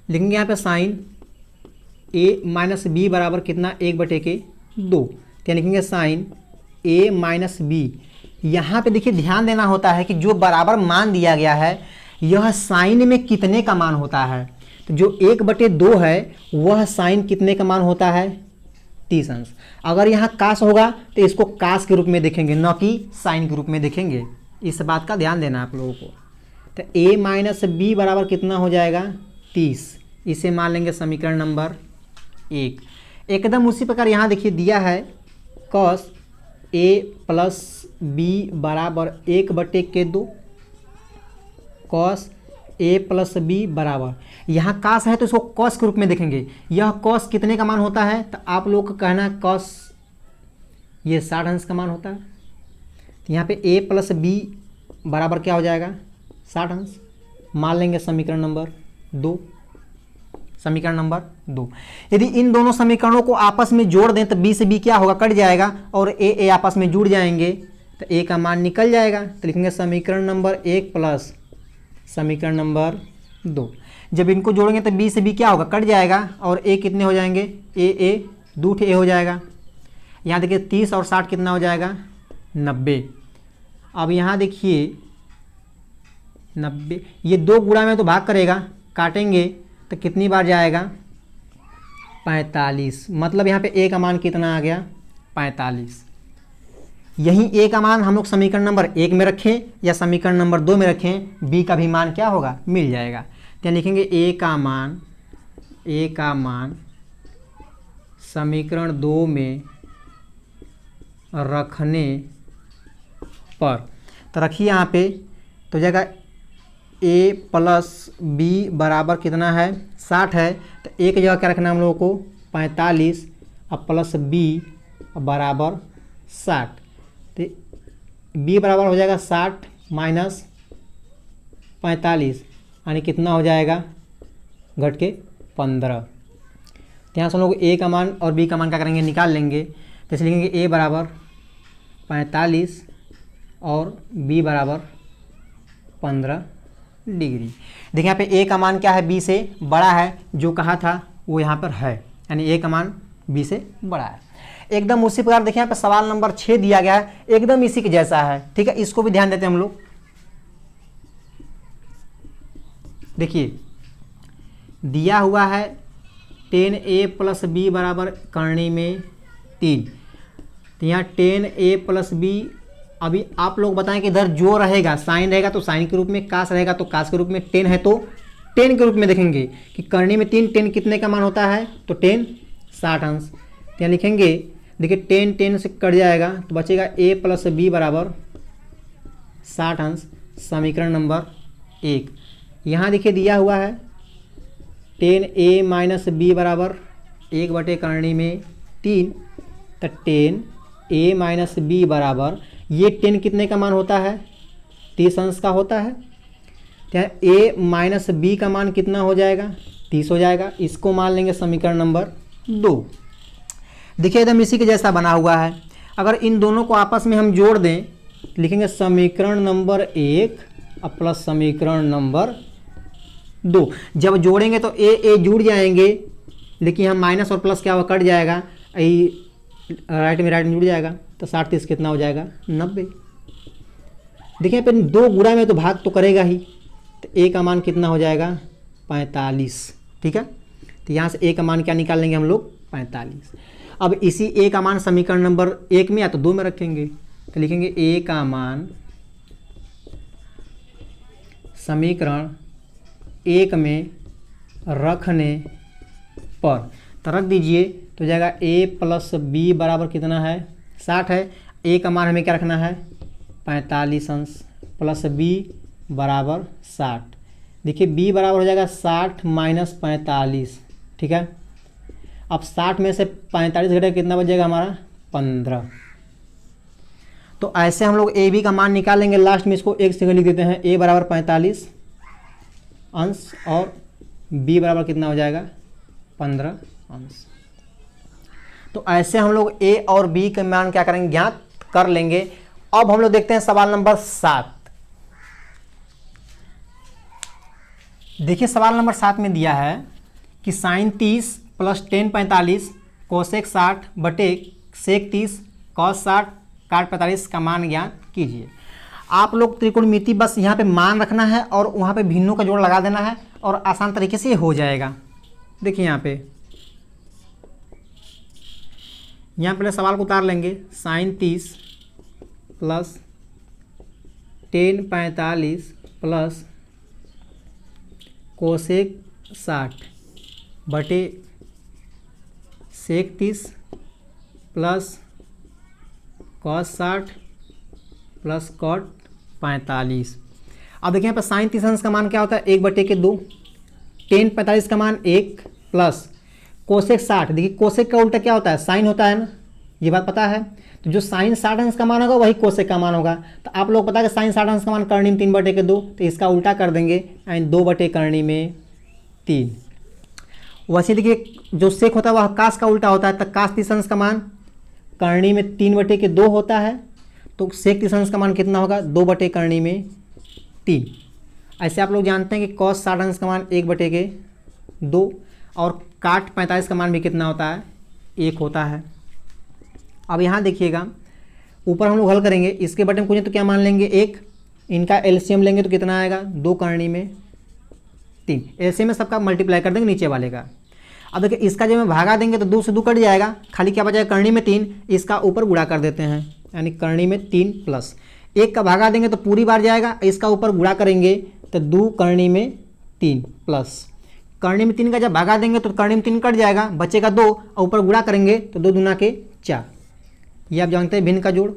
लिखेंगे यहाँ पे साइन ए माइनस बी बराबर कितना 1/2, क्या लिखेंगे साइन ए माइनस बी। यहाँ पे देखिए ध्यान देना होता है कि जो बराबर मान दिया गया है यह साइन में कितने का मान होता है। तो जो 1/2 है वह साइन कितने का मान होता है 30 अंश। अगर यहाँ कास होगा तो इसको कास के रूप में देखेंगे, न कि साइन के रूप में देखेंगे। इस बात का ध्यान देना आप लोगों को। तो a माइनस बी बराबर कितना हो जाएगा 30, इसे मान लेंगे समीकरण नंबर 1। एकदम उसी प्रकार यहाँ देखिए दिया है कॉस a प्लस बी बराबर 1/2, कॉस a प्लस बी बराबर, यहाँ कास है तो इसको कॉस के रूप में देखेंगे। यह कॉस कितने का मान होता है, तो आप लोग का कहना है कॉस ये 60 अंश का मान होता है। तो यहाँ पे a प्लस बी बराबर क्या हो जाएगा 60 अंश, मान लेंगे समीकरण नंबर 2। समीकरण नंबर 2, यदि इन दोनों समीकरणों को आपस में जोड़ दें तो b से b क्या होगा कट जाएगा और a आपस में जुड़ जाएंगे तो a का मान निकल जाएगा। तो लिखेंगे समीकरण नंबर 1 प्लस समीकरण नंबर 2। जब इनको जोड़ेंगे तो b से b क्या होगा कट जाएगा और a कितने हो जाएंगे a 2 a हो जाएगा। यहाँ देखिए 30 और 60 कितना हो जाएगा 90। अब यहाँ देखिए 90, ये 2 गुणा में तो भाग करेगा, काटेंगे तो कितनी बार जाएगा 45, मतलब यहाँ पे ए का मान कितना आ गया 45। यही ए का मान हम लोग समीकरण नंबर 1 में रखें या समीकरण नंबर 2 में रखें, बी का भी मान क्या होगा, मिल जाएगा। तो यहाँ लिखेंगे ए का मान समीकरण 2 में रखने पर, तो रखिए यहाँ पे, तो जाएगा a प्लस बी बराबर कितना है 60 है, तो ए की जगह क्या रखना है हम लोगों को 45 और प्लस बी बराबर 60, तो b बराबर हो जाएगा 60 माइनस 45 यानी कितना हो जाएगा घट के 15। तो यहाँ से हम लोग a का मान और b का मान क्या करेंगे, निकाल लेंगे। तो इसलिए लिखेंगे a बराबर 45 और b बराबर 15 डिग्री। देखिए यहाँ पे a का मान क्या है, b से बड़ा है, जो कहा था वो यहाँ पर है, यानी a का मान b से बड़ा है। एकदम उसी प्रकार देखिए यहाँ पे सवाल नंबर 6 दिया गया है, एकदम इसी के जैसा है, ठीक है, इसको भी ध्यान देते हैं हम लोग। देखिए दिया हुआ है 10a प्लस बी बराबर करनी में 3, तो यहाँ 10a प्लस बी, अभी आप लोग बताएं कि इधर जो रहेगा साइन रहेगा तो साइन के रूप में, कास रहेगा तो कास के रूप में, 10 है तो 10 के रूप में देखेंगे कि करनी में 3, 10 कितने का मान होता है, तो 10 60 अंश। तो यहाँ लिखेंगे, देखिए 10 10 से कट जाएगा तो बचेगा a प्लस बी बराबर 60 अंश, समीकरण नंबर 1। यहाँ देखिए दिया हुआ है 10a माइनस बी बराबर 1 बटे करनी में 3, तो 10a माइनस बी बराबर, ये 10 कितने का मान होता है 30 अंश का होता है, तो a माइनस बी का मान कितना हो जाएगा 30 हो जाएगा। इसको मान लेंगे समीकरण नंबर 2। देखिए एकदम इसी के जैसा बना हुआ है, अगर इन दोनों को आपस में हम जोड़ दें, लिखेंगे समीकरण नंबर 1 और प्लस समीकरण नंबर 2। जब जोड़ेंगे तो ए जुड़ जाएंगे, लेकिन हम माइनस और प्लस क्या हुआ कट जाएगा, राइट में जुड़ जाएगा, तो 60 30 कितना हो जाएगा 90। देखिए पे 2 गुणा में तो भाग तो करेगा ही, तो ए का मान कितना हो जाएगा 45, ठीक है। तो यहाँ से ए का मान क्या निकाल लेंगे हम लोग 45। अब इसी ए का मान समीकरण नंबर 1 में या तो 2 में रखेंगे, तो लिखेंगे ए का मान समीकरण 1 में रखने पर, तो रख दीजिए, तो जाएगा a प्लस बी बराबर कितना है 60 है, a का मान हमें क्या रखना है 45 अंश, प्लस b बराबर 60। देखिए b बराबर हो जाएगा 60 माइनस 45, ठीक है। अब 60 में से 45 घटेगा कितना बचेगा हमारा 15। तो ऐसे हम लोग ए बी का मान निकालेंगे, लास्ट में इसको एक से लिख देते हैं, a बराबर 45 अंश और b बराबर कितना हो जाएगा 15 अंश। तो ऐसे हम लोग a और b के मान क्या करेंगे, ज्ञात कर लेंगे। अब हम लोग देखते हैं सवाल नंबर 7। देखिए सवाल नंबर 7 में दिया है कि साइन 30 प्लस टेन 45 कोसेक 60 बटे सेक 30 कॉस 60 काट 45 का मान ज्ञात कीजिए। आप लोग त्रिकोणमिति बस यहाँ पे मान रखना है और वहाँ पे भिन्नों का जोड़ लगा देना है और आसान तरीके से हो जाएगा। देखिए यहाँ पहले सवाल को उतार लेंगे, sine 30 plus tan 45 plus cosec 60 बटे sec 30 plus cos 60 plus cot 45। अब देखिए यहाँ पर साइन 30 अंश का मान क्या होता है 1/2, टेन 45 का मान 1 प्लस कोसेक 60। देखिए कोसेक का उल्टा क्या होता है साइन होता है ना, ये बात पता है। तो जो साइन 60 अंश का मान होगा वही कोसेक का मान होगा। तो आप लोग पता है कि साइन 60 अंश का मान करनी में 3/2, तो इसका उल्टा कर देंगे एंड 2 करनी में 3। वैसे देखिए जो सेक होता है वह कास का उल्टा होता है, तो कास 30 अंश का मान करनी में 3/2 होता है, तो सेक 30 अंश का मान कितना होगा 2 करनी में 3। ऐसे आप लोग जानते हैं कि कॉस 60 अंश का मान 1/2 और काट 45 का मान भी कितना होता है 1 होता है। अब यहाँ देखिएगा ऊपर हम लोग हल करेंगे, इसके बटे में पूछे तो क्या मान लेंगे 1, इनका एलसीएम लेंगे तो कितना आएगा, 2 करनी में 3। एलसीएम में सबका मल्टीप्लाई कर देंगे नीचे वाले का। अब देखिए इसका जब में भागा देंगे तो 2 से 2 कट जाएगा, खाली क्या बचाएगा, करनी में 3, इसका ऊपर गुणा कर देते हैं, यानी करनी में 3 प्लस 1 का भागा देंगे तो पूरी बार जाएगा, इसका ऊपर गुणा करेंगे तो 2 करनी में 3 प्लस करनी में 3 का जब भागा देंगे तो करनी में 3 कट जाएगा, बचेगा 2 और ऊपर गुणा करेंगे तो 2 दूना के 4। ये आप जानते हैं भिन्न का जोड़।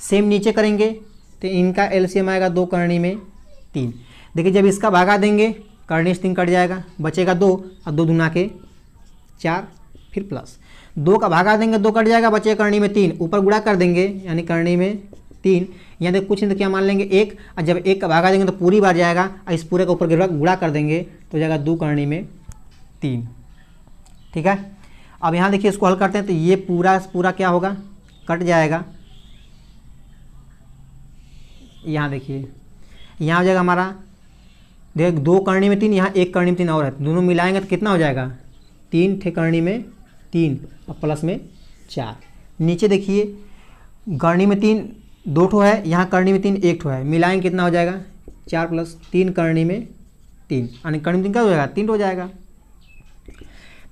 सेम नीचे करेंगे तो इनका एलसीएम आएगा 2 करनी में 3। देखिए जब इसका भागा देंगे करनी से 3 कट जाएगा, बचेगा 2 और 2 दूना के 4, फिर प्लस 2 का भागा देंगे 2 कट जाएगा, बचेगा करनी में 3, ऊपर गुणा कर देंगे यानी करनी में 3। यहाँ देख कुछ नहीं तो क्या मान लेंगे 1, और जब 1 का भागा देंगे तो पूरी बार जाएगा, और इस पूरे का ऊपर गुणा कर देंगे तो जाएगा 2 करनी में 3। ठीक है, अब यहाँ देखिए इसको हल करते हैं तो ये पूरा क्या होगा, कट जाएगा। यहाँ देखिए यहाँ हो जाएगा हमारा, देख 2 करनी में 3, यहाँ 1 करनी में 3 और है, दोनों मिलाएंगे तो कितना हो जाएगा, 3 ठे करनी में 3 और प्लस में 4। नीचे देखिए करनी में 3 2 ठो है, यहाँ करनी में 3 1 ठो है, मिलाएंगे कितना हो जाएगा, 4 प्लस 3 करनी में 3, यानी करनी में 3 क्या हो जाएगा, 3 हो जाएगा।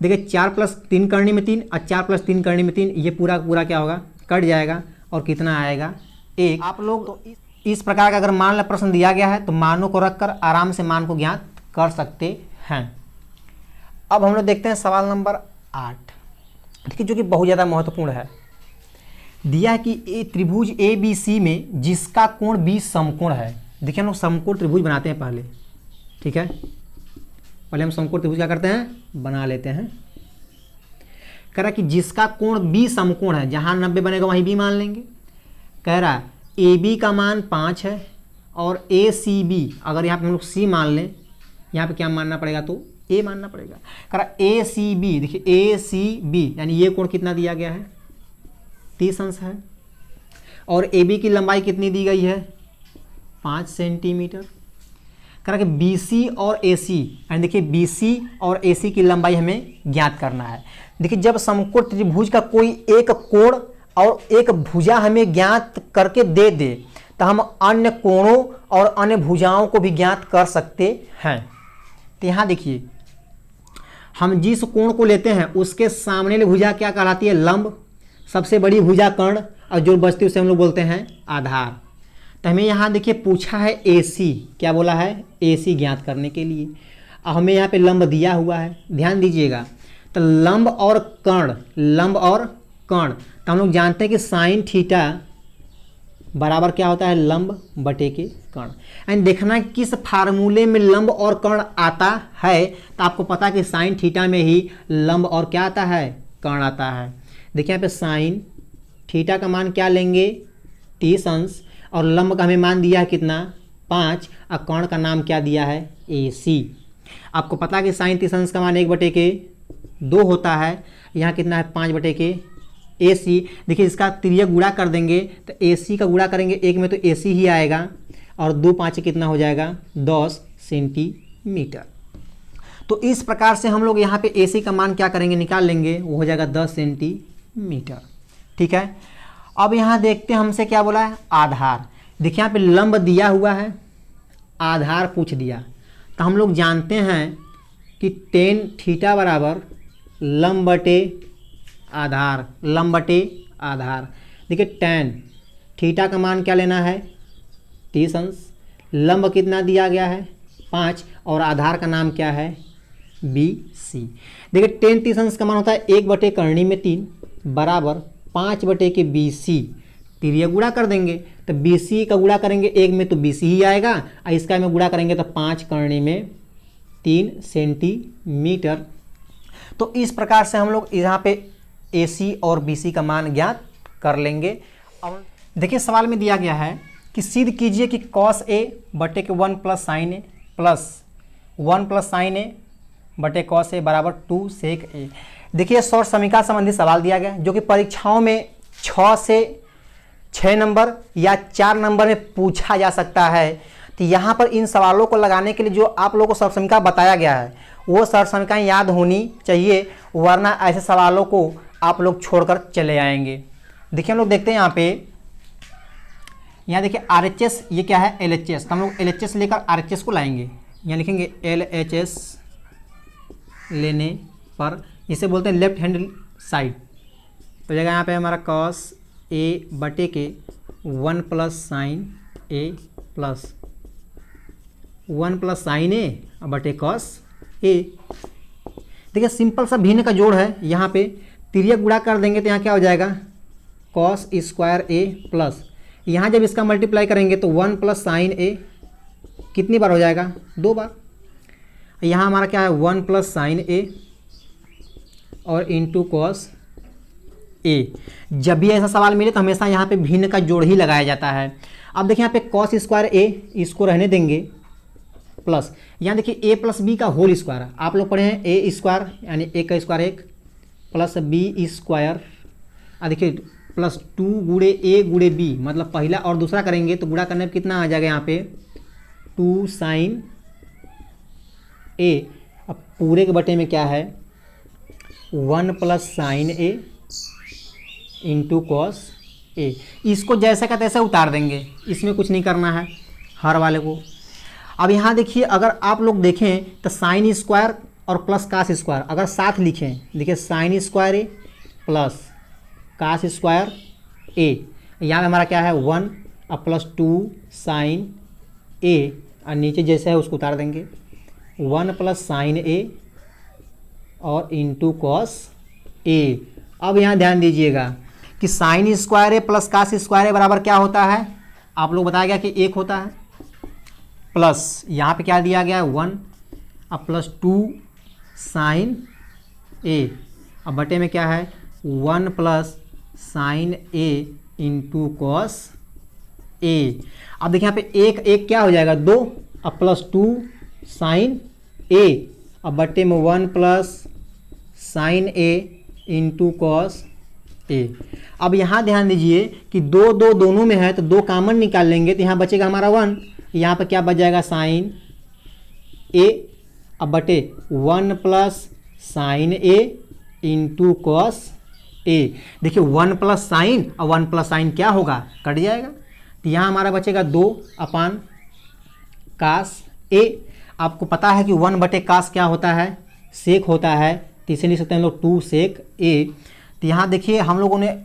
देखिए 4 प्लस 3 करनी में 3 और 4 प्लस 3 करनी में 3, ये पूरा क्या होगा, कट जाएगा और कितना आएगा 1। आप लोग तो इस प्रकार का अगर मान ला प्रश्न दिया गया है तो मानों को रखकर आराम से मान को ज्ञात कर सकते हैं। अब हम लोग देखते हैं सवाल नंबर 8, देखिए जो कि बहुत ज़्यादा महत्वपूर्ण है। दिया है कि त्रिभुज ABC में जिसका कोण 20 समकोण है। देखिए हम लोग समकोण त्रिभुज बनाते हैं पहले, ठीक है, पहले हम समकोण त्रिभुज क्या करते हैं, बना लेते हैं। कह रहा है कि जिसका कोण 20 समकोण है, जहाँ 90 बनेगा वहीं B मान लेंगे। कह रहा है AB का मान 5 है और ACB, अगर यहाँ पे हम लोग C मान लें, यहाँ पे क्या मानना पड़ेगा, तो A मानना पड़ेगा। कह रहा ACB, देखिए ACB यानी ये कोण कितना दिया गया है, 30 अंश है, और AB की लंबाई कितनी दी गई है, 5 सेंटीमीटर। कह रहा कि BC और AC, यानी देखिए BC और AC की लंबाई हमें ज्ञात करना है। देखिए जब समकोण त्रिभुज का कोई एक कोण और एक भुजा हमें ज्ञात करके दे दे तो हम अन्य कोणों और अन्य भुजाओं को भी ज्ञात कर सकते हैं। तो यहाँ देखिए हम जिस कोण को लेते हैं उसके सामने वाली भुजा क्या कहलाती है, लंब, सबसे बड़ी भुजा कर्ण, और जो बचती है उसे हम लोग बोलते हैं आधार। तो हमें यहाँ देखिए पूछा है AC, क्या बोला है, AC ज्ञात करने के लिए। अब हमें यहाँ पे लंब दिया हुआ है, ध्यान दीजिएगा। तो लंब और कर्ण, तो हम लोग जानते हैं कि साइन थीटा बराबर क्या होता है, लंब बटे के कर्ण। एंड देखना है किस फार्मूले में लंब और कर्ण आता है, तो आपको पता है कि साइन थीटा में ही लंब और क्या आता है, कर्ण आता है। देखिए यहाँ पे साइन थीटा का मान क्या लेंगे, 30 अंश, और लंब का हमें मान दिया है कितना, 5, और कर्ण का नाम क्या दिया है, AC। आपको पता है कि साइन 30 अंश का मान 1/2 होता है, यहाँ कितना है, 5/AC। देखिए इसका तिर्यक गुणा कर देंगे तो AC का गुणा करेंगे 1 में तो AC ही आएगा, और 2 5 कितना हो जाएगा, 10 सेंटीमीटर। तो इस प्रकार से हम लोग यहाँ पे AC का मान क्या करेंगे, निकाल लेंगे, वो हो जाएगा 10 सेंटीमीटर। ठीक है, अब यहाँ देखते हैं हमसे क्या बोला है, आधार। देखिए यहाँ पे लंब दिया हुआ है, आधार पूछ दिया, तो हम लोग जानते हैं कि टेन थीटा बराबर लंब बटे आधार, लंब बटे आधार। देखिए टेन थीटा का मान क्या लेना है, 30 अंश, लंब कितना दिया गया है, 5, और आधार का नाम क्या है, BC। देखिए टेन 30 अंश का मान होता है 1/करनी में 3 बराबर 5/के BC। तिर्यक गुणा कर देंगे तो BC का गुणा करेंगे 1 में तो BC ही आएगा, और इसका में गुणा करेंगे तो 5 करनी में 3 सेंटीमीटर। तो इस प्रकार से हम लोग यहाँ पे AC और BC का मान ज्ञात कर लेंगे। अब देखिए सवाल में दिया गया है कि सिद्ध कीजिए कि cos A बटे के 1 + sin A plus 1 + sin A बटे cos A बराबर 2 sec A। देखिए सौर समीकरण संबंधी सवाल दिया गया जो कि परीक्षाओं में 6 से 6 नंबर या 4 नंबर में पूछा जा सकता है। तो यहाँ पर इन सवालों को लगाने के लिए जो आप लोगों को सौर समीकरण बताया गया है वो सौर समीकरण याद होनी चाहिए, वरना ऐसे सवालों को आप लोग छोड़कर चले आएंगे। देखिए हम लोग देखते हैं यहाँ पे यहाँ देखिए RHS ये क्या है LHS, तो हम लोग LHS लेकर RHS को लाएंगे। यहाँ लिखेंगे LHS लेने पर, इसे बोलते हैं लेफ्ट हैंड साइड। तो जगह यहाँ पे हमारा cos A बटे के 1 plus sign A plus 1 plus sign A बटे cos A। देखिए सिंपल सा भिन्न का जोड़ है, यहाँ पे तिर्यक गुणा कर देंगे तो यहाँ क्या हो जाएगा cos स्क्वायर A प्लस, यहाँ जब इसका मल्टीप्लाई करेंगे तो 1 प्लस साइन A कितनी बार हो जाएगा 2 बार। यहाँ हमारा क्या है 1 प्लस साइन A और इंटू कॉस A। जब भी ऐसा सवाल मिले तो हमेशा यहाँ पे भिन्न का जोड़ ही लगाया जाता है। अब देखिए यहाँ पे cos स्क्वायर A इसको रहने देंगे प्लस, यहाँ देखिए a प्लस बी का होल स्क्वायर, आप लोग पढ़े हैं a स्क्वायर यानी a का स्क्वायर 1 प्लस b स्क्वायर, देखिए प्लस 2 गुणे a गुणे b, मतलब पहला और दूसरा करेंगे तो गुणा करने पर कितना आ जाएगा यहाँ पे 2 साइन a। अब पूरे के बटे में क्या है 1 plus sign a into cos a। इसको जैसा का तैसा उतार देंगे, इसमें कुछ नहीं करना है हर वाले को। अब यहाँ देखिए अगर आप लोग देखें तो साइन स्क्वायर और प्लस कास स्क्वायर अगर साथ लिखें, देखिए साइन स्क्वायर ए प्लस कास स्क्वायर ए, यहाँ पे हमारा क्या है 1 और प्लस 2 साइन ए, और नीचे जैसे है उसको उतार देंगे 1 प्लस साइन ए और इंटू कॉस ए। अब यहाँ ध्यान दीजिएगा कि साइन स्क्वायर ए प्लस कास स्क्वायर ए बराबर क्या होता है, आप लोग बताया गया कि 1 होता है, प्लस यहाँ पे क्या दिया गया है 1 अब प्लस 2 साइन ए, अब बटे में क्या है 1 plus sign A into cos A. अब देखिए यहाँ पे एक क्या हो जाएगा 2 अब प्लस 2 साइन ए, अब बटे में 1 plus sign A into cos A. अब यहाँ ध्यान दीजिए कि दोनों में है तो 2 कॉमन निकाल लेंगे तो यहाँ बचेगा हमारा 1, यहाँ पर क्या बच जाएगा साइन ए, अब बटे 1 plus sign A into cos A. देखिए 1 प्लस साइन और 1 प्लस साइन क्या होगा कट जाएगा, तो यहाँ हमारा बचेगा 2 अपान कास ए। आपको पता है कि 1 बटे कास क्या होता है सेक होता है, तो इसे लिख सकते हैं हम लोग 2 सेक ए। तो यहाँ देखिए हम लोगों ने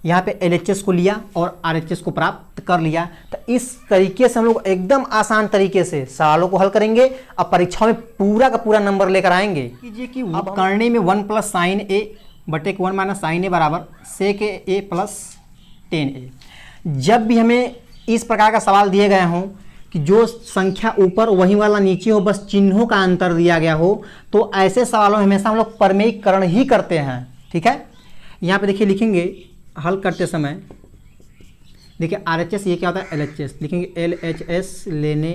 यहाँ पे LHS को लिया और RHS को प्राप्त कर लिया। तो इस तरीके से हम लोग एकदम आसान तरीके से सवालों को हल करेंगे और परीक्षाओं में पूरा का पूरा नंबर लेकर आएंगे। कीजिए कि अब करने में 1 प्लस साइन ए बटे 1 माइनस साइन ए बराबर सेक ए प्लस 10a। जब भी हमें इस प्रकार का सवाल दिए गए हों कि जो संख्या ऊपर वही वाला नीचे हो, बस चिन्हों का अंतर दिया गया हो, तो ऐसे सवालों में हमेशा हम लोग प्रमेयीकरण ही करते हैं। ठीक है, यहाँ पे देखिए लिखेंगे हल करते समय, देखिए RHS ये क्या होता है LHS, लिखेंगे LHS लेने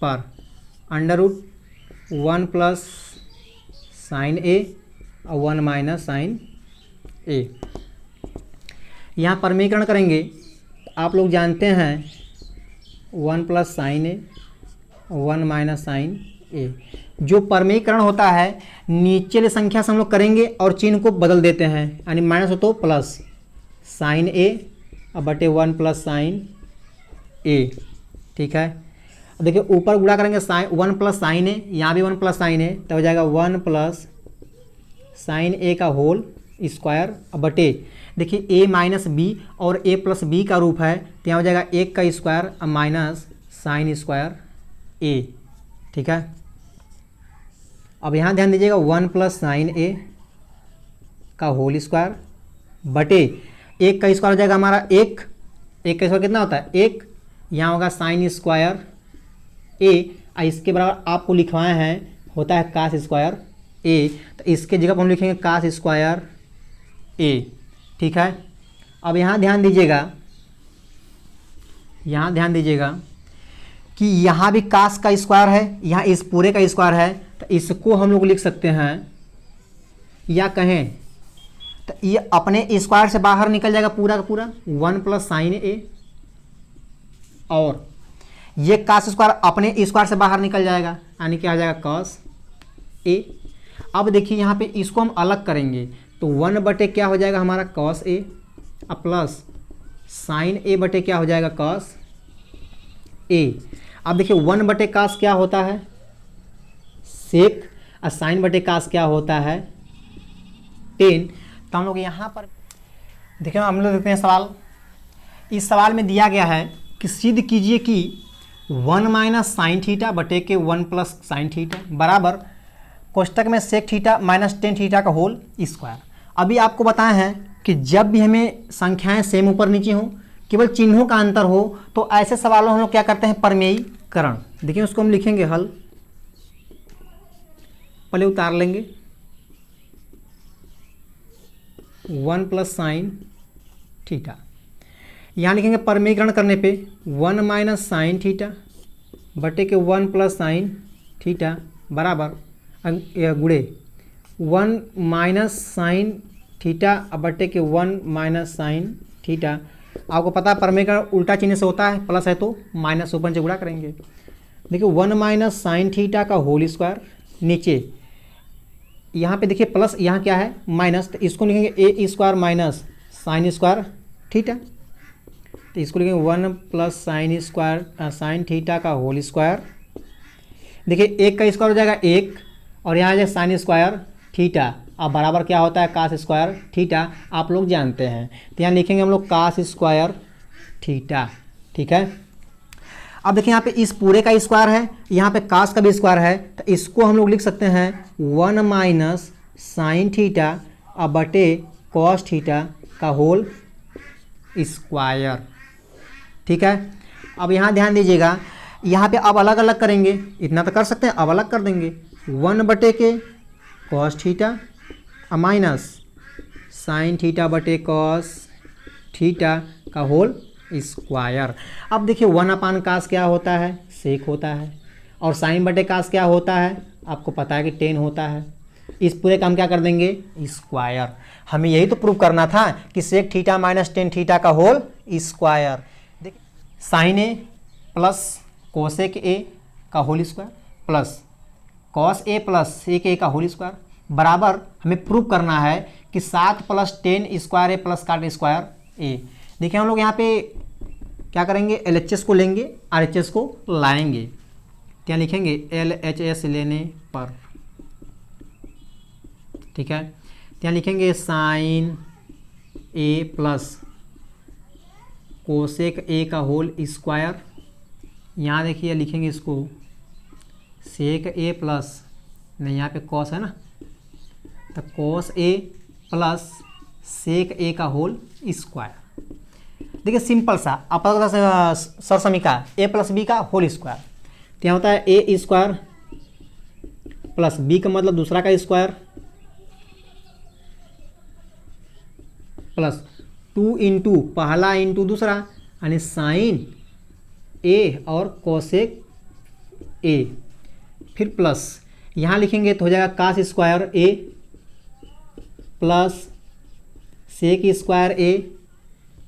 पर अंडर रूट 1 प्लस साइन ए और 1 माइनस साइन ए। यहाँ प्रमेयीकरण करेंगे, आप लोग जानते हैं 1 प्लस साइन ए 1 माइनस साइन ए। जो प्रमेयीकरण होता है नीचे वाली संख्या से हम लोग करेंगे और चिन्ह को बदल देते हैं, यानी माइनस हो तो प्लस साइन ए और बटे 1 प्लस साइन ए। ठीक है, देखिए ऊपर गुणा करेंगे साइन 1 प्लस साइन ए, यहाँ भी 1 प्लस साइन ए, तो हो जाएगा 1 प्लस साइन ए का होल स्क्वायर बटे, देखिए ए माइनस बी और ए प्लस बी का रूप है, तो यहाँ हो जाएगा 1 का स्क्वायर माइनस साइन स्क्वायर ए। ठीक है, अब यहाँ ध्यान दीजिएगा 1 प्लस साइन ए का होल स्क्वायर बटे 1 का स्क्वायर हो जाएगा हमारा 1 का स्क्वायर कितना होता है 1, यहाँ होगा साइन स्क्वायर ए, इसके बराबर आपको लिखवाए हैं होता है कास स्क्वायर ए, तो इसके जगह पर हम लिखेंगे कास स्क्वायर ए। ठीक है, अब यहाँ ध्यान दीजिएगा कि यहाँ भी कास का स्क्वायर है, यहाँ इस पूरे का स्क्वायर है, तो इसको हम लोग लिख सकते हैं या कहें तो ये अपने स्क्वायर से बाहर निकल जाएगा पूरा का पूरा 1 प्लस साइन ए, और ये कास स्क्वायर अपने स्क्वायर से बाहर निकल जाएगा, यानी क्या आ जाएगा कॉस ए। अब देखिए यहाँ पे इसको हम अलग करेंगे तो 1 बटे क्या हो जाएगा हमारा कॉस ए प्लस साइन ए बटे क्या हो जाएगा कॉस ए। अब देखिए 1 बटे कास क्या होता है सेक, और साइन बटे कास क्या होता है टेन। तो हम लोग यहाँ पर देखिए हम लोग देखते हैं सवाल। इस सवाल में दिया गया है कि सिद्ध कीजिए कि 1 माइनस साइन थीटा बटे के 1 प्लस साइन थीटा बराबर कोष्टक में sec theta minus tan theta का होल स्क्वायर। अभी आपको बताया है कि जब भी हमें संख्याएं सेम ऊपर नीचे हों, केवल चिन्हों का अंतर हो, तो ऐसे सवालों हम लोग क्या करते हैं प्रमेयीकरण। देखिए उसको हम लिखेंगे हल, पहले उतार लेंगे 1 प्लस साइन थीटा, यहाँ लिखेंगे प्रमेयीकरण करने पे 1 माइनस साइन थीटा बटे के 1 प्लस साइन थीटा बराबर गुड़े 1 माइनस साइन थीटा बटे के 1 माइनस साइन थीटा। आपको पता है प्रमेयीकरण उल्टा चिन्ह से होता है, प्लस है तो माइनस ऊपर से गुणा करेंगे। देखिए 1 माइनस साइन थीटा का होल स्क्वायर, नीचे यहाँ पे देखिए प्लस, यहाँ क्या है माइनस, तो इसको लिखेंगे a square minus sine square theta, तो इसको लिखेंगे 1 plus sine square sine theta का होल स्क्वायर। देखिए एक का स्क्वायर हो जाएगा 1, और यहाँ जाए साइन स्क्वायर थीटा, अब बराबर क्या होता है कास स्क्वायर थीटा, आप लोग जानते हैं। तो यहाँ लिखेंगे हम लोग कास स्क्वायर थीटा, ठीक है। अब देखिए यहाँ पे इस पूरे का स्क्वायर है, यहाँ पे कास का भी स्क्वायर है, तो इसको हम लोग लिख सकते हैं 1 माइनस साइन थीटा अब बटे कॉस थीटा का होल स्क्वायर, ठीक है। अब यहाँ ध्यान दीजिएगा, यहाँ पे अब अलग अलग करेंगे, इतना तो कर सकते हैं, अब अलग कर देंगे 1 बटे के cos theta minus sine theta बटे कॉस थीटा का होल स्क्वायर। अब देखिए 1 अपान कास क्या होता है सेक होता है, और साइन बटे कास क्या होता है आपको पता है कि टेन होता है। इस पूरे का हम क्या कर देंगे स्क्वायर। हमें यही तो प्रूव करना था कि sec theta minus tan theta का होल स्क्वायर। देखिए sine A plus cosec A का whole square plus cos A plus sec A का होल स्क्वायर बराबर हमें प्रूव करना है कि 7 प्लस टेन स्क्वायर ए प्लस काट स्क्वायर ए। देखिए हम लोग यहाँ पे क्या करेंगे LHS को लेंगे, RHS को लाएंगे, क्या लिखेंगे LHS लेने पर, ठीक है। क्या लिखेंगे sine A plus cosec A का होल स्क्वायर, यहाँ देखिए लिखेंगे इसको सेक ए प्लस, नहीं यहाँ पे कॉस है ना, तो cos A plus sec A का होल स्क्वायर। देखिए सिंपल सा अपना सर समीका ए प्लस बी का होल स्क्वायर, तो यहाँ होता है ए स्क्वायर प्लस बी का मतलब दूसरा का स्क्वायर प्लस 2 इंटू पहला इंटू दूसरा, यानी साइन ए और कोसेक ए, फिर प्लस यहाँ लिखेंगे तो हो जाएगा कास स्क्वायर ए प्लस सेक स्क्वायर ए,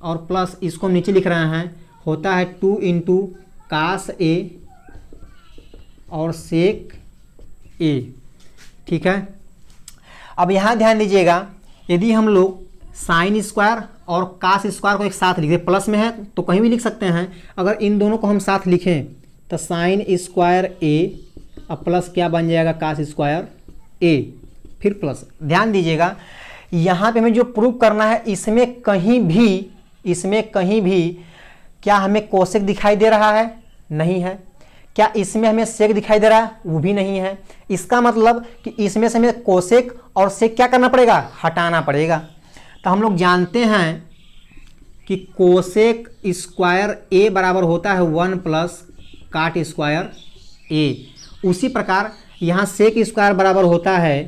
और प्लस इसको नीचे लिख रहे हैं होता है 2 इंटू कास ए और सेक ए, ठीक है। अब यहाँ ध्यान दीजिएगा, यदि हम लोग साइन स्क्वायर और कास स्क्वायर को एक साथ लिख दें, प्लस में है तो कहीं भी लिख सकते हैं, अगर इन दोनों को हम साथ लिखें तो साइन स्क्वायर ए अब प्लस क्या बन जाएगा कास स्क्वायर ए, फिर प्लस। ध्यान दीजिएगा यहाँ पे हमें जो प्रूव करना है इसमें कहीं भी क्या हमें कोसेक दिखाई दे रहा है, नहीं है। क्या इसमें हमें सेक दिखाई दे रहा है, वो भी नहीं है। इसका मतलब कि इसमें से हमें कोसेक और सेक क्या करना पड़ेगा, हटाना पड़ेगा। तो हम लोग जानते हैं कि कोसेक स्क्वायर ए बराबर होता है 1 प्लस काट स्क्वायर ए। उसी प्रकार यहाँ सेक स्क्वायर बराबर होता है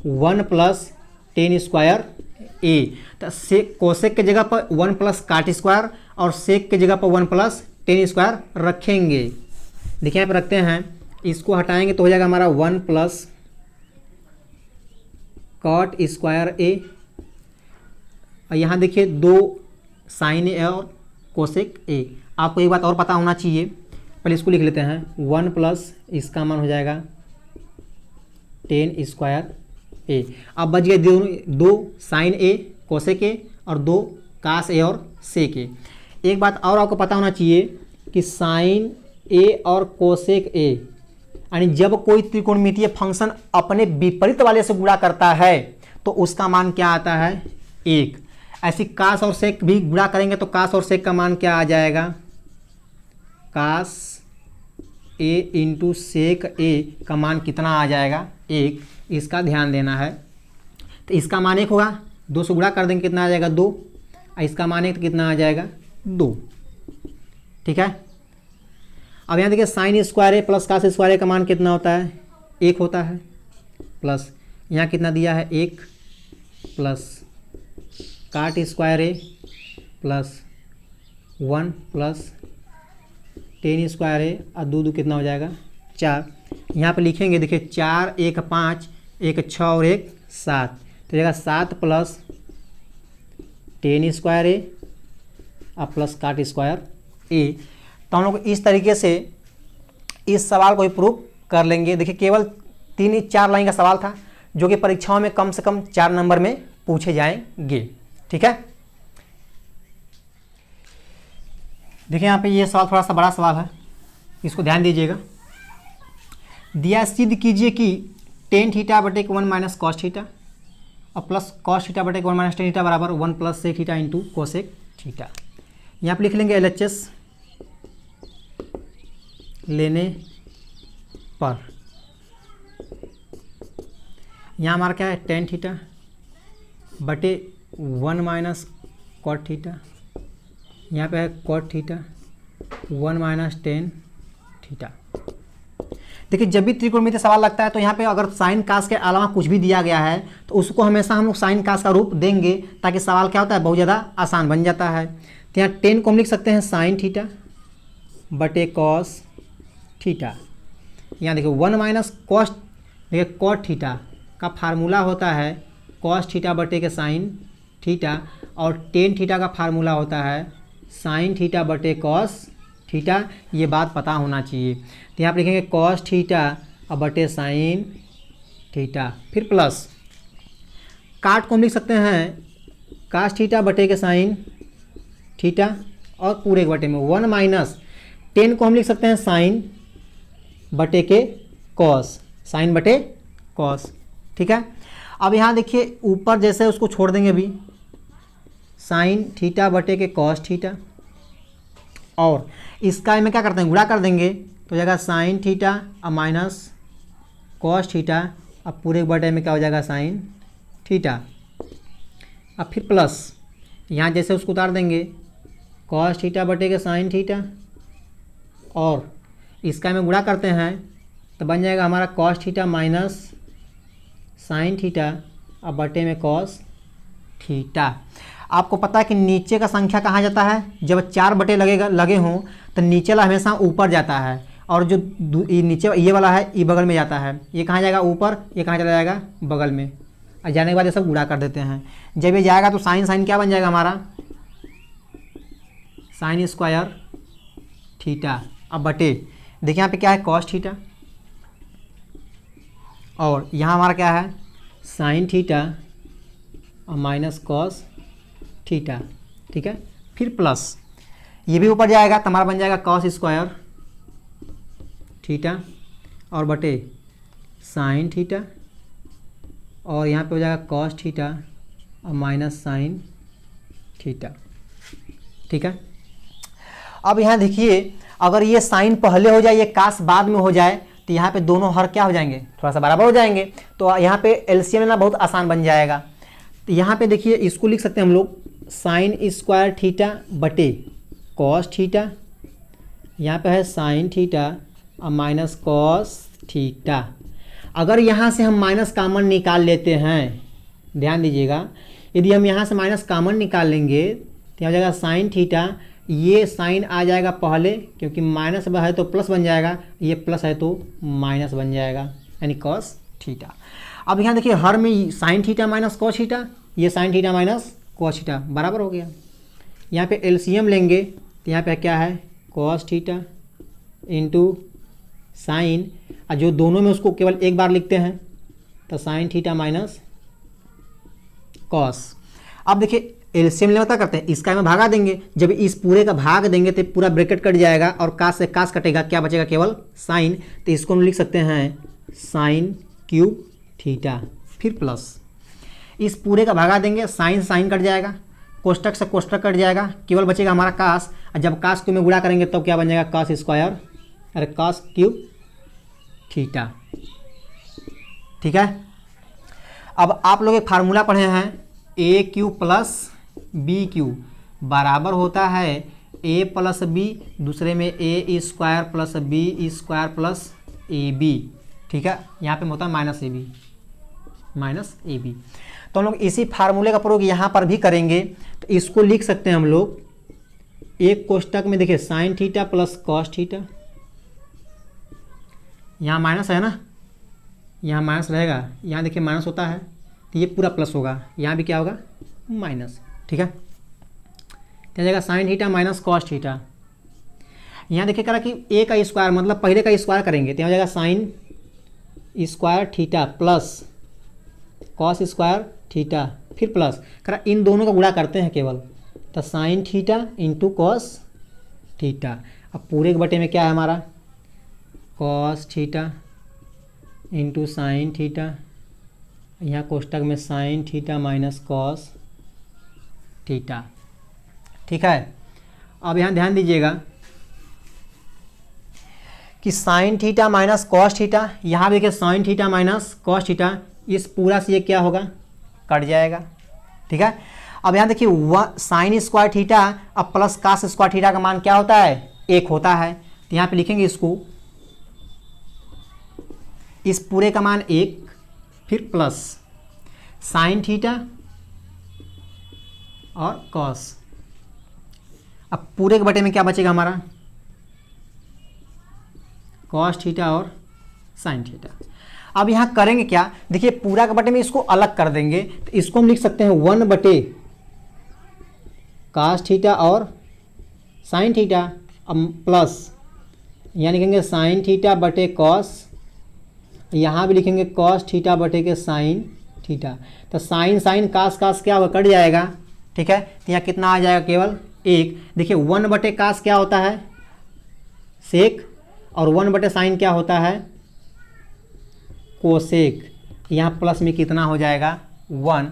1 प्लस टेन स्क्वायर ए। तो सेक कोसेक के जगह पर 1 प्लस काट स्क्वायर और सेक के जगह पर 1 प्लस टेन स्क्वायर रखेंगे। देखिए यहाँ पर रखते हैं, इसको हटाएंगे तो हो जाएगा हमारा 1 प्लस कॉट स्क्वायर ए, और यहाँ देखिए 2 साइन ए और कोसेक ए। आपको एक बात और पता होना चाहिए, पहले इसको लिख लेते हैं 1 प्लस इसका मान हो जाएगा टेन स्क्वायर ए। अब बच गए 2 साइन ए कोसेक ए और 2 कास ए और सेक ए। एक बात और आपको पता होना चाहिए कि साइन ए और कोसेक ए, यानी जब कोई त्रिकोणमितीय फंक्शन अपने विपरीत वाले से गुणा करता है तो उसका मान क्या आता है 1। ऐसी कास और सेक भी गुणा करेंगे तो कास और सेक का मान क्या आ जाएगा, कास ए इंटू सेक ए का मान कितना आ जाएगा 1। इसका ध्यान देना है। तो इसका मान 1 होगा, 2 से गुणा कर देंगे कितना आ जाएगा 2, और इसका मान 1 तो कितना आ जाएगा 2। ठीक है। अब यहाँ देखिए साइन स्क्वायर ए प्लस कास स्क्वायर ए का मान कितना होता है 1 होता है, प्लस यहाँ कितना दिया है 1 प्लस काट स्क्वायर ए प्लस 1 प्लस टेन स्क्वायर ए और 2 कितना हो जाएगा 4। यहाँ पे लिखेंगे देखिए 4 1 5 1 6 और 1 7, तो जाएगा 7 प्लस टेन स्क्वायर ए और प्लस काट स्क्वायर ए। तो हम लोग इस तरीके से इस सवाल को भी प्रूव कर लेंगे। देखिए केवल 3-4 लाइन का सवाल था जो कि परीक्षाओं में कम से कम 4 नंबर में पूछे जाएंगे। ठीक है। देखिए यहाँ पे ये सवाल थोड़ा सा बड़ा सवाल है, इसको ध्यान दीजिएगा। दिया सिद्ध कीजिए कि टेन थीटा बटे 1 माइनस कॉस थीटा और प्लस कॉस थीटा बटे 1 माइनस टेन थीटा बराबर 1 plus sec theta into cosec theta. यहाँ पे लिख लेंगे LHS लेने पर। यहाँ हमारा क्या है टेन थीटा बटे 1 माइनस कॉट थीटा, यहाँ पे है cot theta 1 minus tan theta. देखिए जब भी त्रिकोणमितीय सवाल लगता है तो यहाँ पे अगर साइन कास के अलावा कुछ भी दिया गया है तो उसको हमेशा हम लोग साइन कास का रूप देंगे ताकि सवाल क्या होता है बहुत ज़्यादा आसान बन जाता है। तो यहाँ 10 को हम लिख सकते हैं साइन थीटा बटे कॉस थीटा। यहाँ देखिए 1 माइनस कॉस, देखिए कॉट थीटा का फार्मूला होता है कॉस थीटा बटे के साइन थीटा और टेन थीटा का फार्मूला होता है साइन थीटा बटे कॉस थीटा। ये बात पता होना चाहिए। तो यहाँ पर लिखेंगे कॉस थीटा और बटे साइन थीटा, फिर प्लस काट को हम लिख सकते हैं कास थीटा बटे के साइन थीटा और पूरे के बटे में 1 माइनस 10 को हम लिख सकते हैं साइन बटे के कॉस, साइन बटे कॉस। ठीक है। अब यहाँ देखिए ऊपर जैसे उसको छोड़ देंगे अभी साइन थीटा बटे के कॉस थीटा और इसका में क्या करते हैं गुणा कर देंगे तो जाएगा साइन थीटा और माइनस कॉस थीटा अब पूरे बटे में क्या हो जाएगा साइन थीटा। अब फिर प्लस यहाँ जैसे उसको उतार देंगे कॉस थीटा बटे के साइन थीटा और इसका में गुणा करते हैं तो बन जाएगा हमारा cos theta minus sine theta और बटे में कॉस थीटा। आपको पता है कि नीचे का संख्या कहाँ जाता है, जब 4 बटे लगे हों तो नीचे वाला हमेशा ऊपर जाता है और जो नीचे ये वाला है ये बगल में जाता है। ये कहाँ जाएगा ऊपर, ये कहाँ चला जाएगा बगल में, और जाने के बाद ये सब गुणा कर देते हैं। जब ये जाएगा तो साइन साइन क्या बन जाएगा हमारा साइन स्क्वायर थीटा। अब बटे देखिए यहाँ पे क्या है कॉस थीटा और यहाँ हमारा क्या है साइन थीटा और माइनस कॉस थीटा। ठीक है। फिर प्लस ये भी ऊपर जाएगा तो हमारा बन जाएगा कॉस स्क्वायर थीटा और बटे साइन थीटा और यहाँ पे हो जाएगा कॉस थीटा और माइनस साइन थीटा। ठीक है। अब यहाँ देखिए अगर ये साइन पहले हो जाए ये कास बाद में हो जाए तो यहाँ पे दोनों हर क्या हो जाएंगे थोड़ा सा बराबर हो जाएंगे, तो यहाँ पे एलसीएम लेना बहुत आसान बन जाएगा। तो यहाँ पे देखिए इसको लिख सकते हैं हम लोग साइन स्क्वायर थीटा बटे कॉस थीटा, यहाँ पे है साइन थीटा और माइनस कॉस थीटा। अगर यहाँ से हम माइनस कॉमन निकाल लेते हैं, ध्यान दीजिएगा, यदि हम यहाँ से माइनस कॉमन निकाल लेंगे तो यहाँ हो जाएगा साइन थीटा, ये साइन आ जाएगा पहले क्योंकि माइनस है तो प्लस बन जाएगा, ये प्लस है तो माइनस बन जाएगा यानी कॉस थीटा। अब यहाँ देखिए हर में sine theta minus cos theta, ये sine theta minus cos theta बराबर हो गया। यहाँ पे एलसीएम लेंगे तो यहाँ पे क्या है कॉस थीटा इंटू साइन, और जो दोनों में उसको केवल एक बार लिखते हैं तो साइन थीटा माइनस कॉस। अब देखिए एलसीएम लेने क्या करते हैं, इसका में भागा देंगे, जब इस पूरे का भाग देंगे तो पूरा ब्रैकेट कट जाएगा और कास से कास कटेगा, क्या बचेगा केवल साइन। तो इसको हम लिख सकते हैं साइन क्यूब थीटा, फिर प्लस इस पूरे का भागा देंगे, साइन साइन कट जाएगा, कोष्टक से कोष्टक कट जाएगा, केवल बचेगा हमारा कास। और जब कास क्यूब में गुणा करेंगे तो क्या बन जाएगा कास स्क्वायर, अरे कास क्यूब थीटा। ठीक है, अब आप लोग एक फार्मूला पढ़े हैं, a cube plus b cube बराबर होता है ए प्लस बी, दूसरे में a square plus b square plus a b. ठीक है, यहाँ पे होता है माइनस ए बी। तो हम लोग इसी फार्मूले का प्रयोग यहाँ पर भी करेंगे। तो इसको लिख सकते हैं हम लोग, एक कोष्टक में देखिए sine theta plus cos theta, यहाँ माइनस है ना, यहाँ माइनस रहेगा, यहाँ देखिए माइनस होता है तो ये पूरा प्लस होगा, यहाँ भी क्या होगा माइनस। ठीक है, क्या जाएगा sign theta minus cos theta. यहाँ देखिए करा कि ए का स्क्वायर मतलब पहले का स्क्वायर करेंगे तो यहाँ हो जाएगा sign square theta plus cos square theta, फिर प्लस करा इन दोनों का गुणा करते हैं केवल, तो sine theta into cos theta. अब पूरे के बटे में क्या है हमारा cos theta into sine theta, यहाँ कोष्टक में sine theta minus cos theta. ठीक है, अब यहाँ ध्यान दीजिएगा कि sign theta minus cos theta, यहाँ देखिए sign theta minus cos theta, इस पूरा से ये क्या होगा कट जाएगा। ठीक है, अब यहाँ देखिए साइन स्क्वायर थीटा अब प्लस कास स्क्वायर थीटा का मान क्या होता है 1 होता है, तो यहाँ पे लिखेंगे इसको, इस पूरे का मान 1 फिर प्लस साइन थीटा और कॉस। अब पूरे के बटे में क्या बचेगा हमारा कॉस थीटा और साइन थीटा। अब यहाँ करेंगे क्या, देखिए पूरा के बटे में इसको अलग कर देंगे, तो इसको हम लिख सकते हैं 1 बटे कॉस थीटा और साइन थीटा, अब प्लस यहाँ लिखेंगे साइन थीटा बटे कॉस, यहाँ भी लिखेंगे कॉस थीटा बटे के साइन थीटा। तो साइन साइन कास कास क्या होगा कट जाएगा। ठीक है, तो यहाँ कितना आ जाएगा केवल 1। देखिए 1 बटे कास क्या होता है सेक, और 1 बटे साइन क्या होता है कोसेक। यहाँ प्लस में कितना हो जाएगा 1।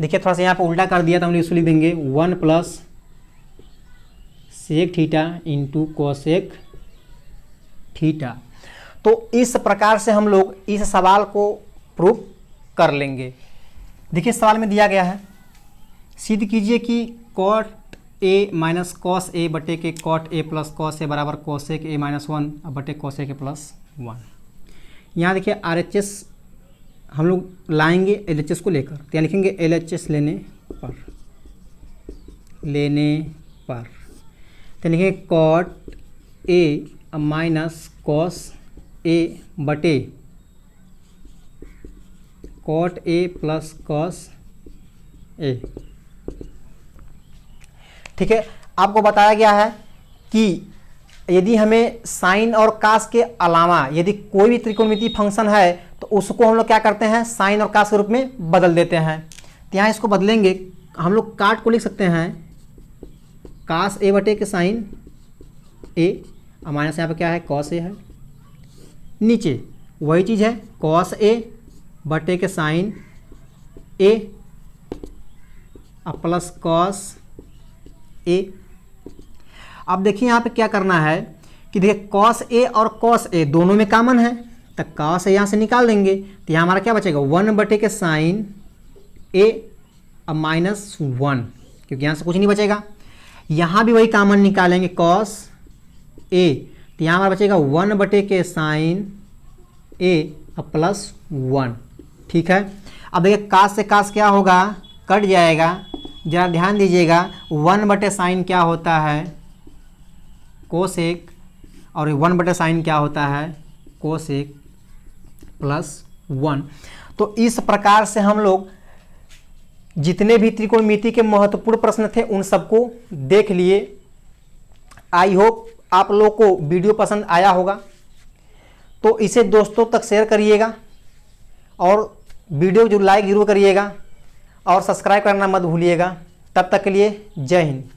देखिए थोड़ा सा यहाँ पर उल्टा कर दिया तो हम इसको लिख देंगे 1 plus sec theta into cosec theta. तो इस प्रकार से हम लोग इस सवाल को प्रूव कर लेंगे। देखिए सवाल में दिया गया है, सिद्ध कीजिए कि cot A minus cos A बटे के कॉट ए प्लस कॉस ए बराबर कोसेक ए माइनस 1 बटे कोसेक ए प्लस 1। यहाँ देखिए RHS हम लोग लाएंगे LHS को लेकर, तो यहाँ लिखेंगे LHS लेने पर तो लिखेंगे cot A minus cos A बटे कॉट ए प्लस कॉस ए। ठीक है, आपको बताया गया है कि यदि हमें साइन और कास के अलावा यदि कोई भी त्रिकोणमितीय फंक्शन है तो उसको हम लोग क्या करते हैं साइन और कास के रूप में बदल देते हैं। तो यहाँ इसको बदलेंगे, हम लोग काट को लिख सकते हैं कास ए बटे के साइन ए, और माइनस यहाँ पे क्या है कॉस ए है, नीचे वही चीज़ है कॉस ए बटे के साइन ए और प्लस कॉस ए। अब देखिए यहाँ पे क्या करना है कि देखिए कॉस ए और कॉस ए दोनों में कॉमन है, तो कॉस ए यहाँ से निकाल देंगे, तो यहाँ हमारा क्या बचेगा 1 बटे के साइन ए और माइनस 1, क्योंकि यहाँ से कुछ नहीं बचेगा। यहाँ भी वही कॉमन निकालेंगे कॉस ए, तो यहाँ हमारा बचेगा 1 बटे के साइन ए और प्लस 1। ठीक है, अब देखिए कास से कास क्या होगा कट जाएगा, जरा ध्यान दीजिएगा 1 बटे साइन क्या होता है कोसेक, और 1 बटे साइन क्या होता है कोसेक प्लस 1। तो इस प्रकार से हम लोग जितने भी त्रिकोणमिति के महत्वपूर्ण प्रश्न थे उन सबको देख लिए। आई होप आप लोगों को वीडियो पसंद आया होगा, तो इसे दोस्तों तक शेयर करिएगा और वीडियो जो लाइक जरूर करिएगा और सब्सक्राइब करना मत भूलिएगा। तब तक के लिए जय हिंद।